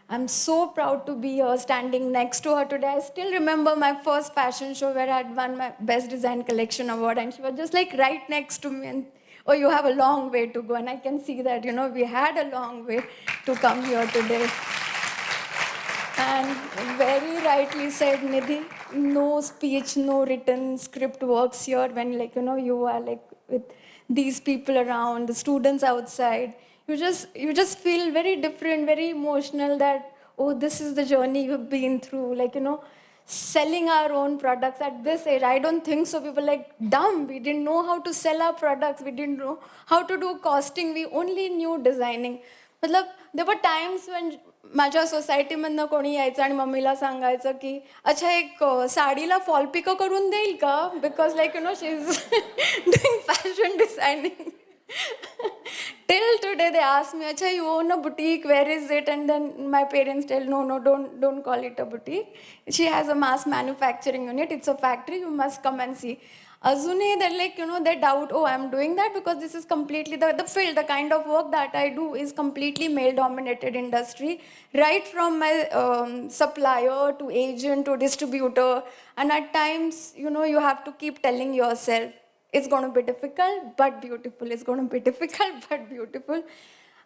I'm so proud to be here, standing next to her today. I still remember my first fashion show where I had won my Best Design Collection award, and she was just like right next to me. And, "Oh, you have a long way to go." And I can see that, we had a long way to come here today. And very rightly said, Nidhi, no speech, no written script works here when, you are like with these people around, the students outside. You just feel very different, very emotional that, oh, this is the journey you've been through. Selling our own products at this age, I don't think so. We were like dumb. We didn't know how to sell our products. We didn't know how to do costing. We only knew designing. There were times when माझ्या सोसायटीमधनं कोणी यायचं आणि मम्मीला सांगायचं की अच्छा एक साडीला fall pico करून देईल का, because she is doing fashion designing. Till today they ask me, "Acha, you own a boutique, where is it?" And then my parents tell, no, don't call it a boutique. She has a mass manufacturing unit. It's a factory. You must come and see. Azune, they're they doubt, "Oh, I'm doing that because this is completely the field, the kind of work that I do is completely male-dominated industry, right from my supplier to agent to distributor." And at times, you have to keep telling yourself, it's going to be difficult, but beautiful. It's going to be difficult, but beautiful.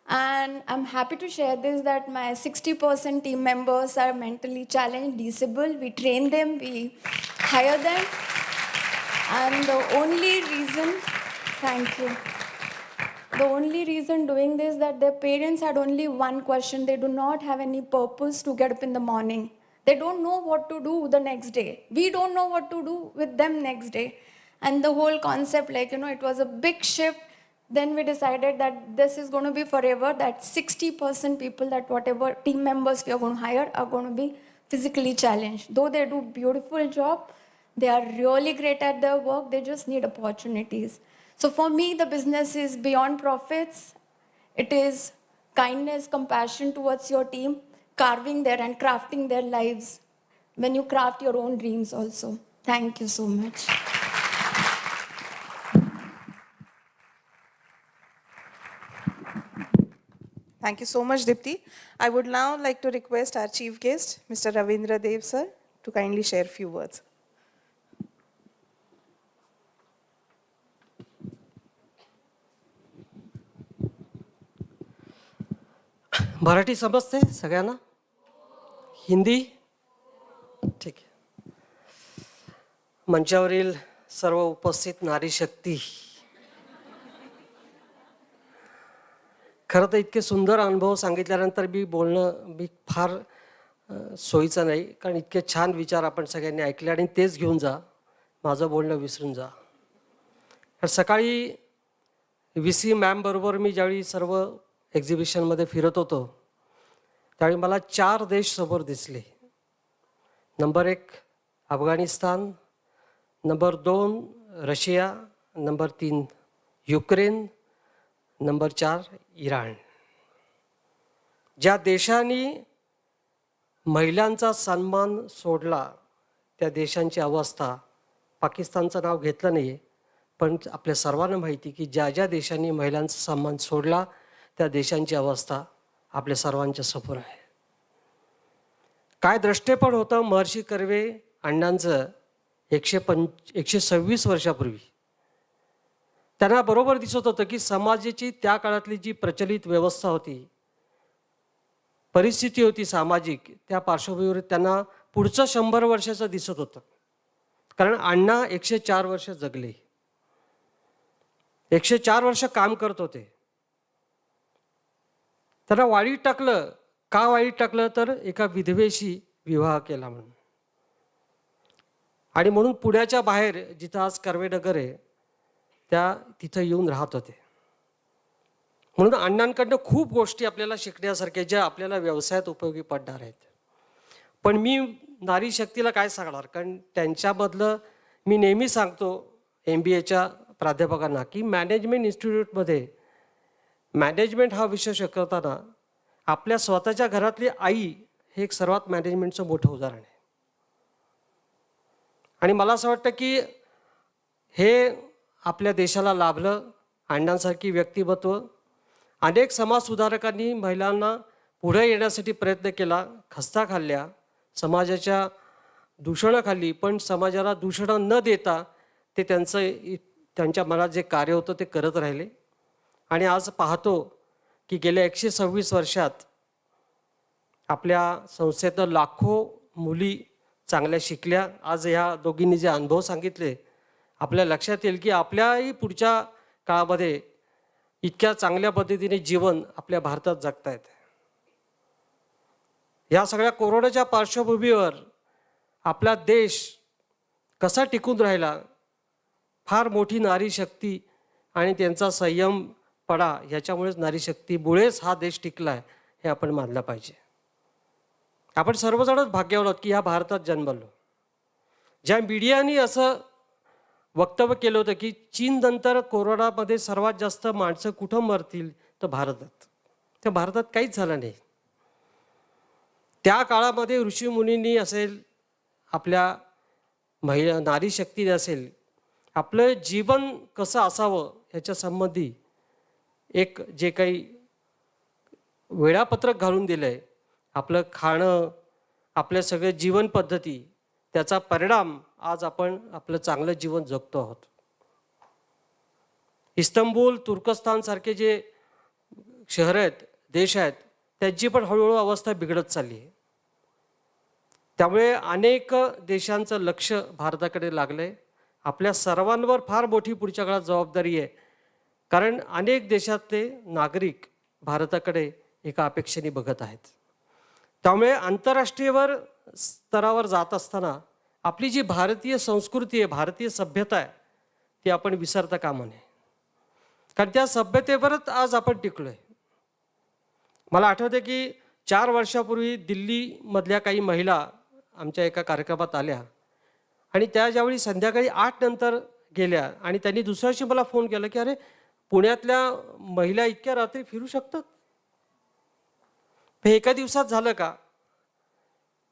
And I'm happy to share this, that my 60% team members are mentally challenged, disabled. We train them, we hire them. And the only reason, thank you. The only reason doing this, that their parents had only one question. They do not have any purpose to get up in the morning. They don't know what to do the next day. We don't know what to do with them next day. And the whole concept, it was a big shift. Then we decided that this is going to be forever, that 60% people, that whatever team members we are going to hire are going to be physically challenged. Though they do beautiful job, they are really great at their work, they just need opportunities. So for me, the business is beyond profits. It is kindness, compassion towards your team, carving their and crafting their lives when you craft your own dreams also. Thank you so much. Thank you so much, Dipti. I would now like to request our chief guest, Mr. Ravindra Dev sir, to kindly share a few words. Marathi समजते सगळ्यांना? हिंदी? ठीक आहे. मंचावरील सर्व उपस्थित नारी शक्ती, खरं तर इतके सुंदर अनुभव सांगितल्यानंतर मी फार सोयीचं नाही, कारण इतके छान विचार आपण सगळ्यांनी ऐकले आणि तेच घेऊन जा, माझं बोलणं विसरून जा. सकाळी VC मॅम बरोबर मी ज्यावेळी सर्व एक्झिबिशनमध्ये फिरत होतो त्यावेळी मला 4 देश समोर दिसले. Number 1 Afghanistan, number 2 Russia, number 3 Ukraine, number 4 Iran. ज्या देशांनी महिलांचा सन्मान सोडला त्या देशांची अवस्था, पाकिस्तानचं नाव घेतलं नाही आहे, पण आपल्या सर्वांना माहिती की ज्या ज्या देशांनी महिलांचा सन्मान सोडला त्या देशांची अवस्था आपल्या सर्वांच्या समोर आहे. काय दृष्टेपण होतं महर्षी कर्वे अण्णांचं 126 वर्षापूर्वी. त्यांना बरोबर दिसत होतं की समाजाची त्या काळातली जी प्रचलित व्यवस्था होती, परिस्थिती होती सामाजिक, त्या पार्श्वभूमीवर त्यांना पुढचं 100 वर्षाचं दिसत होतं. कारण अण्णा 104 वर्ष जगले, 104 वर्ष काम करत होते. त्यांना वाळीत टाकलं. का वाईट टाकलं तर एका विधवेशी विवाह केला म्हणून. आणि म्हणून पुण्याच्या बाहेर जिथं आज कर्वेनगर आहे तिथं येऊन राहत होते. म्हणून अण्णांकडनं खूप गोष्टी आपल्याला शिकण्यासारख्या ज्या आपल्याला व्यवसायात उपयोगी पडणार आहेत. पण मी नारी शक्तीला काय सांगणार, कारण त्यांच्यामधलं मी नेहमी सांगतो MBAच्या प्राध्यापकांना की मॅनेजमेंट इन्स्टिट्यूटमध्ये मॅनेजमेंट हा विषय शिकवताना आपल्या स्वतःच्या घरातली आई हे एक सर्वात मॅनेजमेंटचं मोठं उदाहरण आहे. आणि मला असं वाटतं की हे आपल्या देशाला लाभलं. अण्णांसारखी व्यक्तिमत्व, अनेक समाजसुधारकांनी महिलांना पुढे येण्यासाठी प्रयत्न केला, खस्ता खाल्ल्या, समाजाच्या दूषणं खाल्ली, पण समाजाला दूषणं न देता ते त्यांच्या मनात जे कार्य होतं ते करत राहिले. आणि आज पाहतो की गेल्या 126 वर्षात आपल्या संस्थेतनं लाखो मुली चांगल्या शिकल्या. आज ह्या दोघींनी जे अनुभव सांगितले आपल्या लक्षात येईल की आपल्याही पुढच्या काळामध्ये इतक्या चांगल्या पद्धतीने जीवन आपल्या भारतात जगतायत. या सगळ्या कोरोनाच्या पार्श्वभूमीवर आपला देश कसा टिकून राहिला, फार मोठी नारी शक्ती आणि त्यांचा संयमपणा, ह्याच्यामुळेच नारी शक्तीमुळेच हा देश टिकला आहे हे आपण मानलं पाहिजे. आपण सर्वजणच भाग्यवान आहोत की ह्या भारतात जन्मलो. ज्या मीडियानी असं वक्तव्य केलं होतं की चीननंतर कोरोनामध्ये सर्वात जास्त माणसं कुठं मरतील तर भारतात, त्या भारतात काहीच झालं नाही. त्या काळामध्ये ऋषीमुनींनी असेल, आपल्या महिला नारी शक्तीने असेल, आपलं जीवन कसं असावं ह्याच्या संबंधी एक जे काही वेळापत्रक घालून दिलं आहे. आपलं खाणं, आपल्या सगळ्या जीवन पद्धती, त्याचा परिणाम आज आपण आपलं चांगलं जीवन जगतो आहोत. इस्तंबूल, तुर्कस्तानसारखे जे शहर आहेत, देश आहेत, त्यांची पण हळूहळू अवस्था बिघडत चालली आहे. त्यामुळे अनेक देशांचं लक्ष भारताकडे लागलं आहे. आपल्या सर्वांवर फार मोठी पुढच्या काळात जबाबदारी आहे, कारण अनेक देशातले नागरिक भारताकडे एका अपेक्षेने बघत आहेत. त्यामुळे आंतरराष्ट्रीय स्तरावर जात असताना आपली जी भारतीय संस्कृती आहे, भारतीय सभ्यता आहे, ती आपण विसरता कामा नये. कारण त्या सभ्यतेवरच आज आपण टिकलो आहे. मला आठवते की 4 वर्षापूर्वी दिल्लीमधल्या काही महिला आमच्या एका कार्यक्रमात आल्या आणि त्या ज्यावेळी संध्याकाळी 8 नंतर गेल्या आणि त्यांनी दुसऱ्या दिवशी मला फोन केला की अरे, पुण्यातल्या महिला इतक्या रात्री फिरू शकतात? हे एका दिवसात झालं का?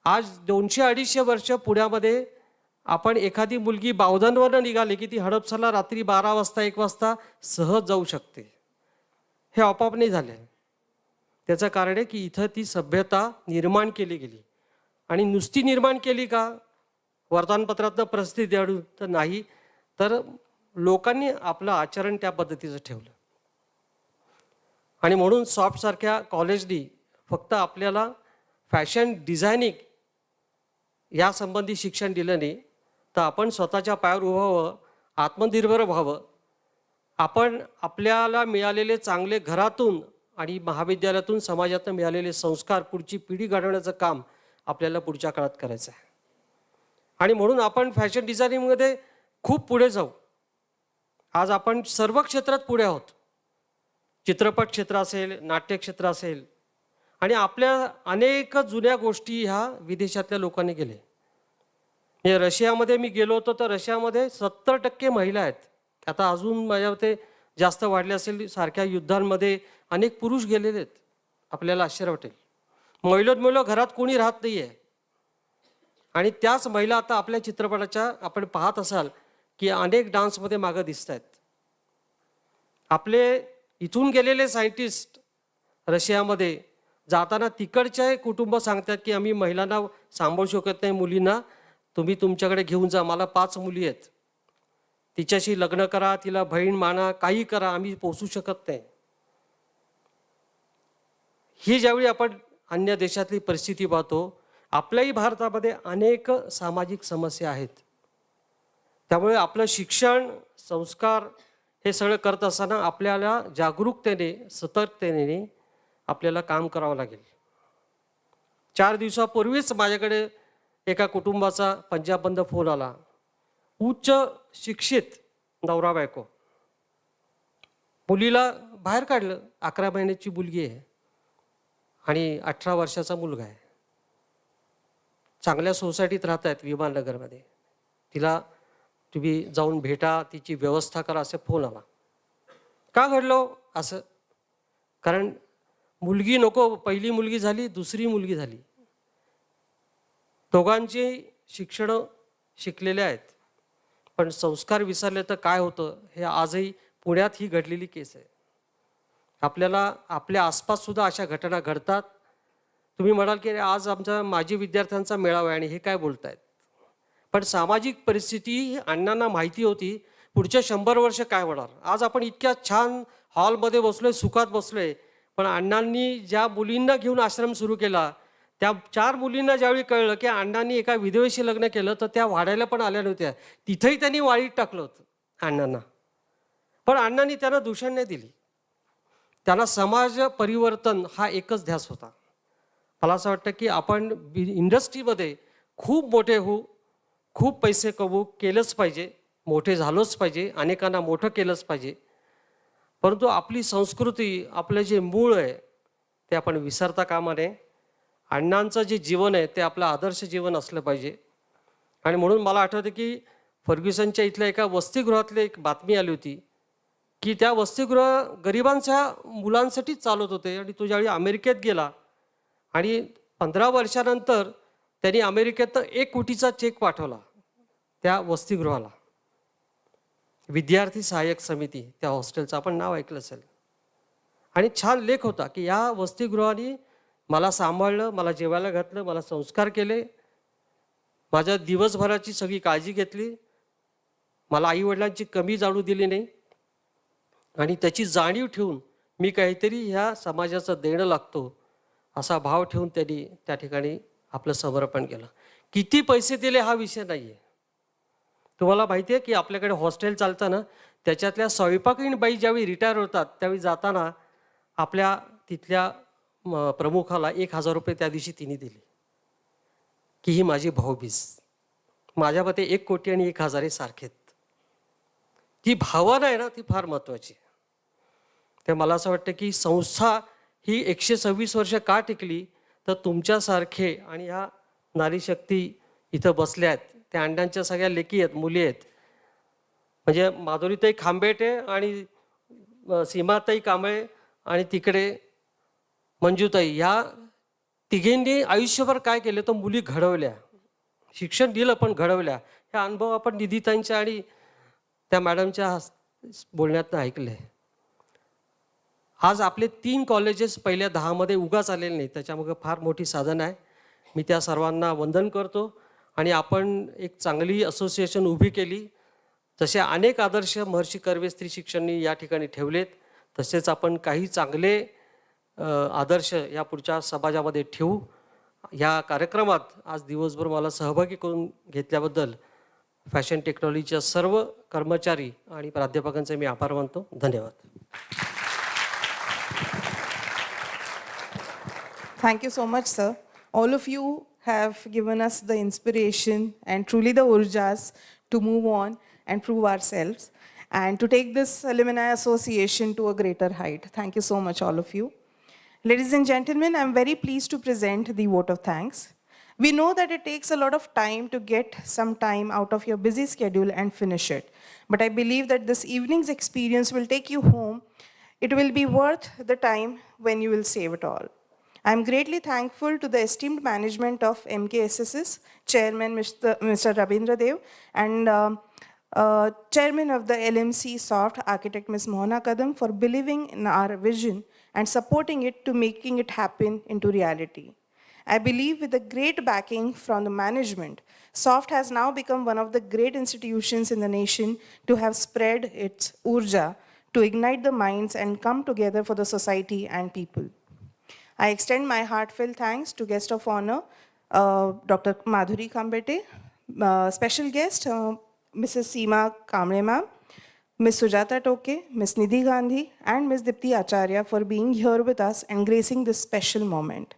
आज 200-250 वर्ष पुण्यामध्ये आपण एखादी मुलगी बावधनवरनं निघाली की ती हडपसरला रात्री 12 वाजता 1 वाजता सहज जाऊ शकते. हे आपोआप नाही झाले. त्याचं कारण आहे की इथं ती सभ्यता निर्माण केली गेली. आणि नुसती निर्माण केली का, वर्तमानपत्रातनं प्रसिद्धी देऊन तर नाही, तर लोकांनी आपलं आचरण त्या पद्धतीचं ठेवलं. आणि म्हणून सॉफ्टसारख्या कॉलेजनी फक्त आपल्याला फॅशन डिझायनिंग यासंबंधी शिक्षण दिलं नाही, तर आपण स्वतःच्या पायावर उभं व्हावं, आत्मनिर्भर व्हावं. आपण आपल्याला मिळालेले चांगले घरातून आणि महाविद्यालयातून समाजातून मिळालेले संस्कार पुढची पिढी घडवण्याचं काम आपल्याला पुढच्या काळात करायचं आहे. आणि म्हणून आपण फॅशन डिझायनिंगमध्ये खूप पुढे जाऊ. आज आपण सर्व क्षेत्रात पुढे आहोत. चित्रपट क्षेत्र असेल, नाट्य क्षेत्र असेल, आणि आपल्या अनेक जुन्या गोष्टी ह्या विदेशातल्या लोकांनी केले. म्हणजे रशियामध्ये मी गेलो होतो तर रशियामध्ये 70% महिला आहेत. आता अजून माझ्या मते जास्त वाढले असेल. सारख्या युद्धांमध्ये अनेक पुरुष गेलेले आहेत. आपल्याला आश्चर्य वाटेल. महिलोन्मुलं घरात कोणी राहत नाही आहे. आणि त्याच महिला आता आपल्या चित्रपटाच्या आपण पाहत असाल की अनेक डान्समध्ये मागं दिसत आहेत. आपले इथून गेलेले सायंटिस्ट रशियामध्ये जाताना तिकडचे कुटुंब सांगतात की आम्ही महिलांना सांभाळू शकत नाही, मुलींना तुम्ही तुमच्याकडे घेऊन जा, मला 5 मुली आहेत, तिच्याशी लग्न करा, तिला बहीण माना, काही करा, आम्ही पोचू शकत नाही. ही ज्यावेळी आपण अन्य देशातली परिस्थिती पाहतो, आपल्याही भारतामध्ये अनेक सामाजिक समस्या आहेत. त्यामुळे आपलं शिक्षण, संस्कार हे सगळं करत असताना आपल्याला जागरूकतेने, सतर्कतेने आपल्याला काम करावं लागेल. 4 दिवसापूर्वीच माझ्याकडे एका कुटुंबाचा पंजाबबंद फोन आला. उच्च शिक्षित नवरा बायको, मुलीला बाहेर काढलं, 11 महिन्याची मुलगी आहे आणि 18 वर्षाचा मुलगा आहे. चांगल्या सोसायटीत राहत आहेत विमाननगरमध्ये. तिला तुम्ही जाऊन भेटा, तिची व्यवस्था करा, असे फोन आला. का घडलं असं? कारण मुलगी नको, पहिली मुलगी झाली, दुसरी मुलगी झाली. दोघांची शिक्षणं शिकलेले आहेत, पण संस्कार विसरले तर काय होतं हे आजही पुण्यात ही घडलेली केस आहे. आपल्याला आपल्या आसपाससुद्धा अशा घटना घडतात. तुम्ही म्हणाल की आज आमचा माजी विद्यार्थ्यांचा मेळावा आहे आणि हे काय बोलतायत, पण सामाजिक परिस्थिती अण्णांना माहिती होती पुढच्या 100 वर्ष काय होणार. आज आपण इतक्या छान हॉलमध्ये बसलोय, सुखात बसलोय, पण अण्णांनी ज्या मुलींना घेऊन आश्रम सुरू केला, त्या 4 मुलींना ज्यावेळी कळलं की अण्णांनी एका विधवेशी लग्न केलं तर त्या वाढायला पण आल्या नव्हत्या, तिथंही त्यांनी वाळीत टाकलं होतं अण्णांना. पण अण्णांनी त्यांना दूषण नाही दिली. त्यांना समाज परिवर्तन हा एकच ध्यास होता. मला असं वाटतं की आपण इंडस्ट्रीमध्ये खूप मोठे होऊ, खूप पैसे कमवू, केलंच पाहिजे, मोठे झालोच पाहिजे, अनेकांना मोठं केलंच पाहिजे. परंतु आपली संस्कृती, आपलं जे मूळ आहे ते आपण विसरता कामा नये. अण्णांचं जे जीवन आहे ते आपलं आदर्श जीवन असलं पाहिजे. आणि म्हणून मला आठवतं की फर्ग्युसनच्या इथल्या एका वसतिगृहातली एक बातमी आली होती की त्या वसतिगृह गरिबांच्या मुलांसाठीच चालत होते. आणि तो ज्यावेळी अमेरिकेत गेला आणि 15 वर्षानंतर त्यांनी अमेरिकेत 1 कोटीचा चेक पाठवला त्या वसतिगृहाला. विद्यार्थी सहाय्यक समिती, त्या हॉस्टेलचं आपण नाव ऐकलं असेल. आणि छान लेख होता की या वसतिगृहाने मला सांभाळलं, मला जेवायला घातलं, मला संस्कार केले, माझ्या दिवसभराची सगळी काळजी घेतली, मला आईवडिलांची कमी जाणू दिली नाही. आणि त्याची जाणीव ठेवून मी काहीतरी ह्या समाजाचं देणं लागतो असा भाव ठेवून त्यांनी त्या ठिकाणी आपलं समर्पण केलं. किती पैसे दिले हा विषय नाही आहे. तुम्हाला माहिती आहे की आपल्याकडे हॉस्टेल चालतं ना, त्याच्यातल्या स्वयंपाकीण बाई ज्यावेळी रिटायर होतात त्यावेळी जाताना आपल्या तिथल्या प्रमुखाला 1000 रुपये त्या दिवशी तिने दिले की ही माझी भाऊबीज. माझ्या मते 1 कोटी आणि 1000 हे सारखेत. ती भावना आहे ना, ती फार महत्त्वाची. ते मला असं वाटतं की संस्था ही 126 वर्ष का टिकली, तर तुमच्यासारखे आणि ह्या नारीशक्ती इथं बसल्या आहेत, त्या अण्णांच्या सगळ्या लेकी आहेत, मुली आहेत. म्हणजे माधुरीताई खांबेटे आणि सीमाताई कांबळे आणि तिकडे मंजूताई, ह्या तिघींनी आयुष्यभर काय केलं तर मुली घडवल्या, शिक्षण दिलं पण घडवल्या. ह्या अनुभव आपण निधीताईंच्या आणि त्या मॅडमच्या बोलण्यातनं ऐकले. आज आपले 3 कॉलेजेस पहिल्या 10 मध्ये उगाच आलेले नाही, त्याच्यामुळे फार मोठी साधन आहे. मी त्या सर्वांना वंदन करतो. आणि आपण एक चांगली असोसिएशन उभी केली. जसे अनेक आदर्श महर्षी कर्वे स्त्री शिक्षणनी या ठिकाणी ठेवलेत, तसेच आपण काही चांगले आदर्श या पुढच्या समाजामध्ये ठेवू. या कार्यक्रमात आज दिवसभर मला सहभागी करून घेतल्याबद्दल फॅशन टेक्नॉलॉजीच्या सर्व कर्मचारी आणि प्राध्यापकांचे मी आभार मानतो. धन्यवाद. Thank you so much, sir. All of you have given us the inspiration and truly the urjas to move on and prove ourselves and to take this Alumnae Association to a greater height. Thank you so much, all of you. Ladies and gentlemen, I'm very pleased to present the vote of thanks. We know that it takes a lot of time to get some time out of your busy schedule and finish it. But I believe that this evening's experience will take you home. It will be worth the time when you will save it all. I'm greatly thankful to the esteemed management of MKSSS, Chairman Mr. Rabindra Dev, and Chairman of the LMC Soft, Architect Ms. Mohana Kadam, for believing in our vision and supporting it to making it happen into reality. I believe with the great backing from the management, SOFT has now become one of the great institutions in the nation to have spread its URJAH to ignite the minds and come together for the society and people. I extend my heartfelt thanks to guest of honor, Dr. Madhuri Kambete, special guest, Mrs. Seema Kamble ma'am, Ms. Sujata Toke, Ms. Nidhi Gandhi, and Ms. Dipti Acharya for being here with us and gracing this special moment.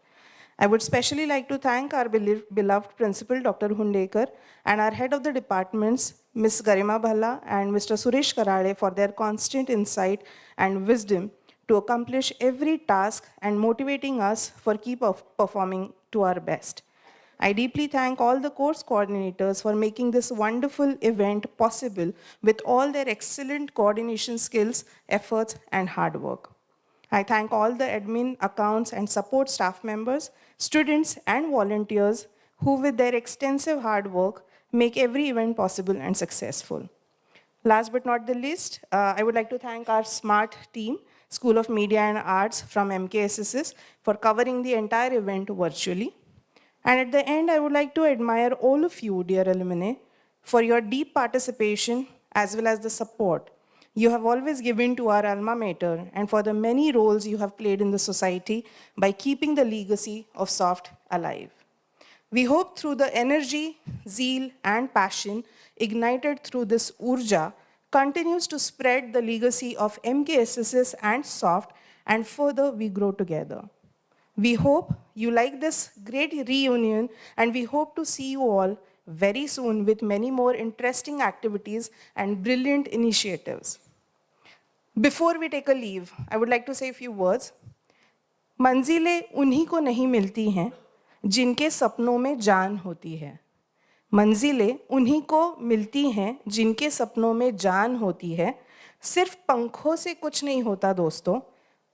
I would especially like to thank our beloved principal, Dr. Hundekar, and our head of the departments, Ms. Garima Bhalla and Mr. Suresh Karade, for their constant insight and wisdom to accomplish every task and motivating us for keep performing to our best. I deeply thank all the course coordinators for making this wonderful event possible with all their excellent coordination skills, efforts, and hard work. I thank all the admin, accounts, and support staff members, students, and volunteers who, with their extensive hard work, make every event possible and successful. Last but not the least, I would like to thank our SMART team, School of Media and Arts from MKSSS, for covering the entire event virtually. And at the end, I would like to admire all of you, dear alumni, for your deep participation as well as the support you have always given to our alma mater and for the many roles you have played in the society by keeping the legacy of SOFT alive. We hope through the energy, zeal, and passion ignited through this URJAH continues to spread the legacy of MKSSS and SOFT, and further we grow together. We hope you like this great reunion, and we hope to see you all very soon with many more interesting activities and brilliant initiatives. Before we take a leave, I would like to say a few words. मंजिलें उन्हीं को नहीं मिलती हैं जिनके सपनों में जान होती है. मंजिलें उन्हीं को मिलती हैं जिनके सपनों में जान होती है. सिर्फ पंखों से कुछ नहीं होता दोस्तों,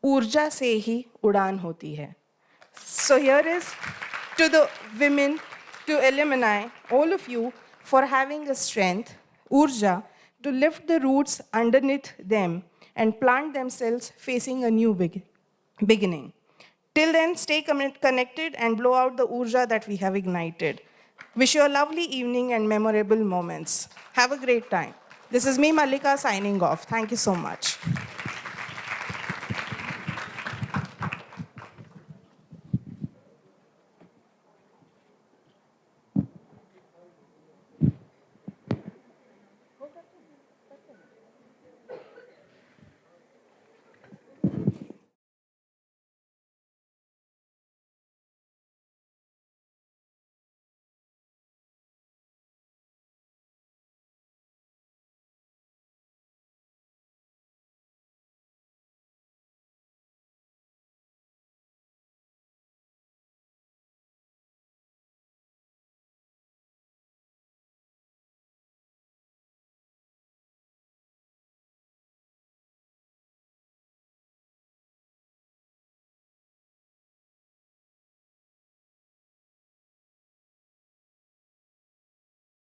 ऊर्जा से ही उड़ान होती है. So here is to the women, to alumni, all of you, for having the strength, URJAH, to lift the roots underneath them and plant themselves facing a new beginning. Till then, stay connected and blow out the URJAH that we have ignited. Wish you a lovely evening and memorable moments. Have a great time. This is me, Mallika, signing off. Thank you so much.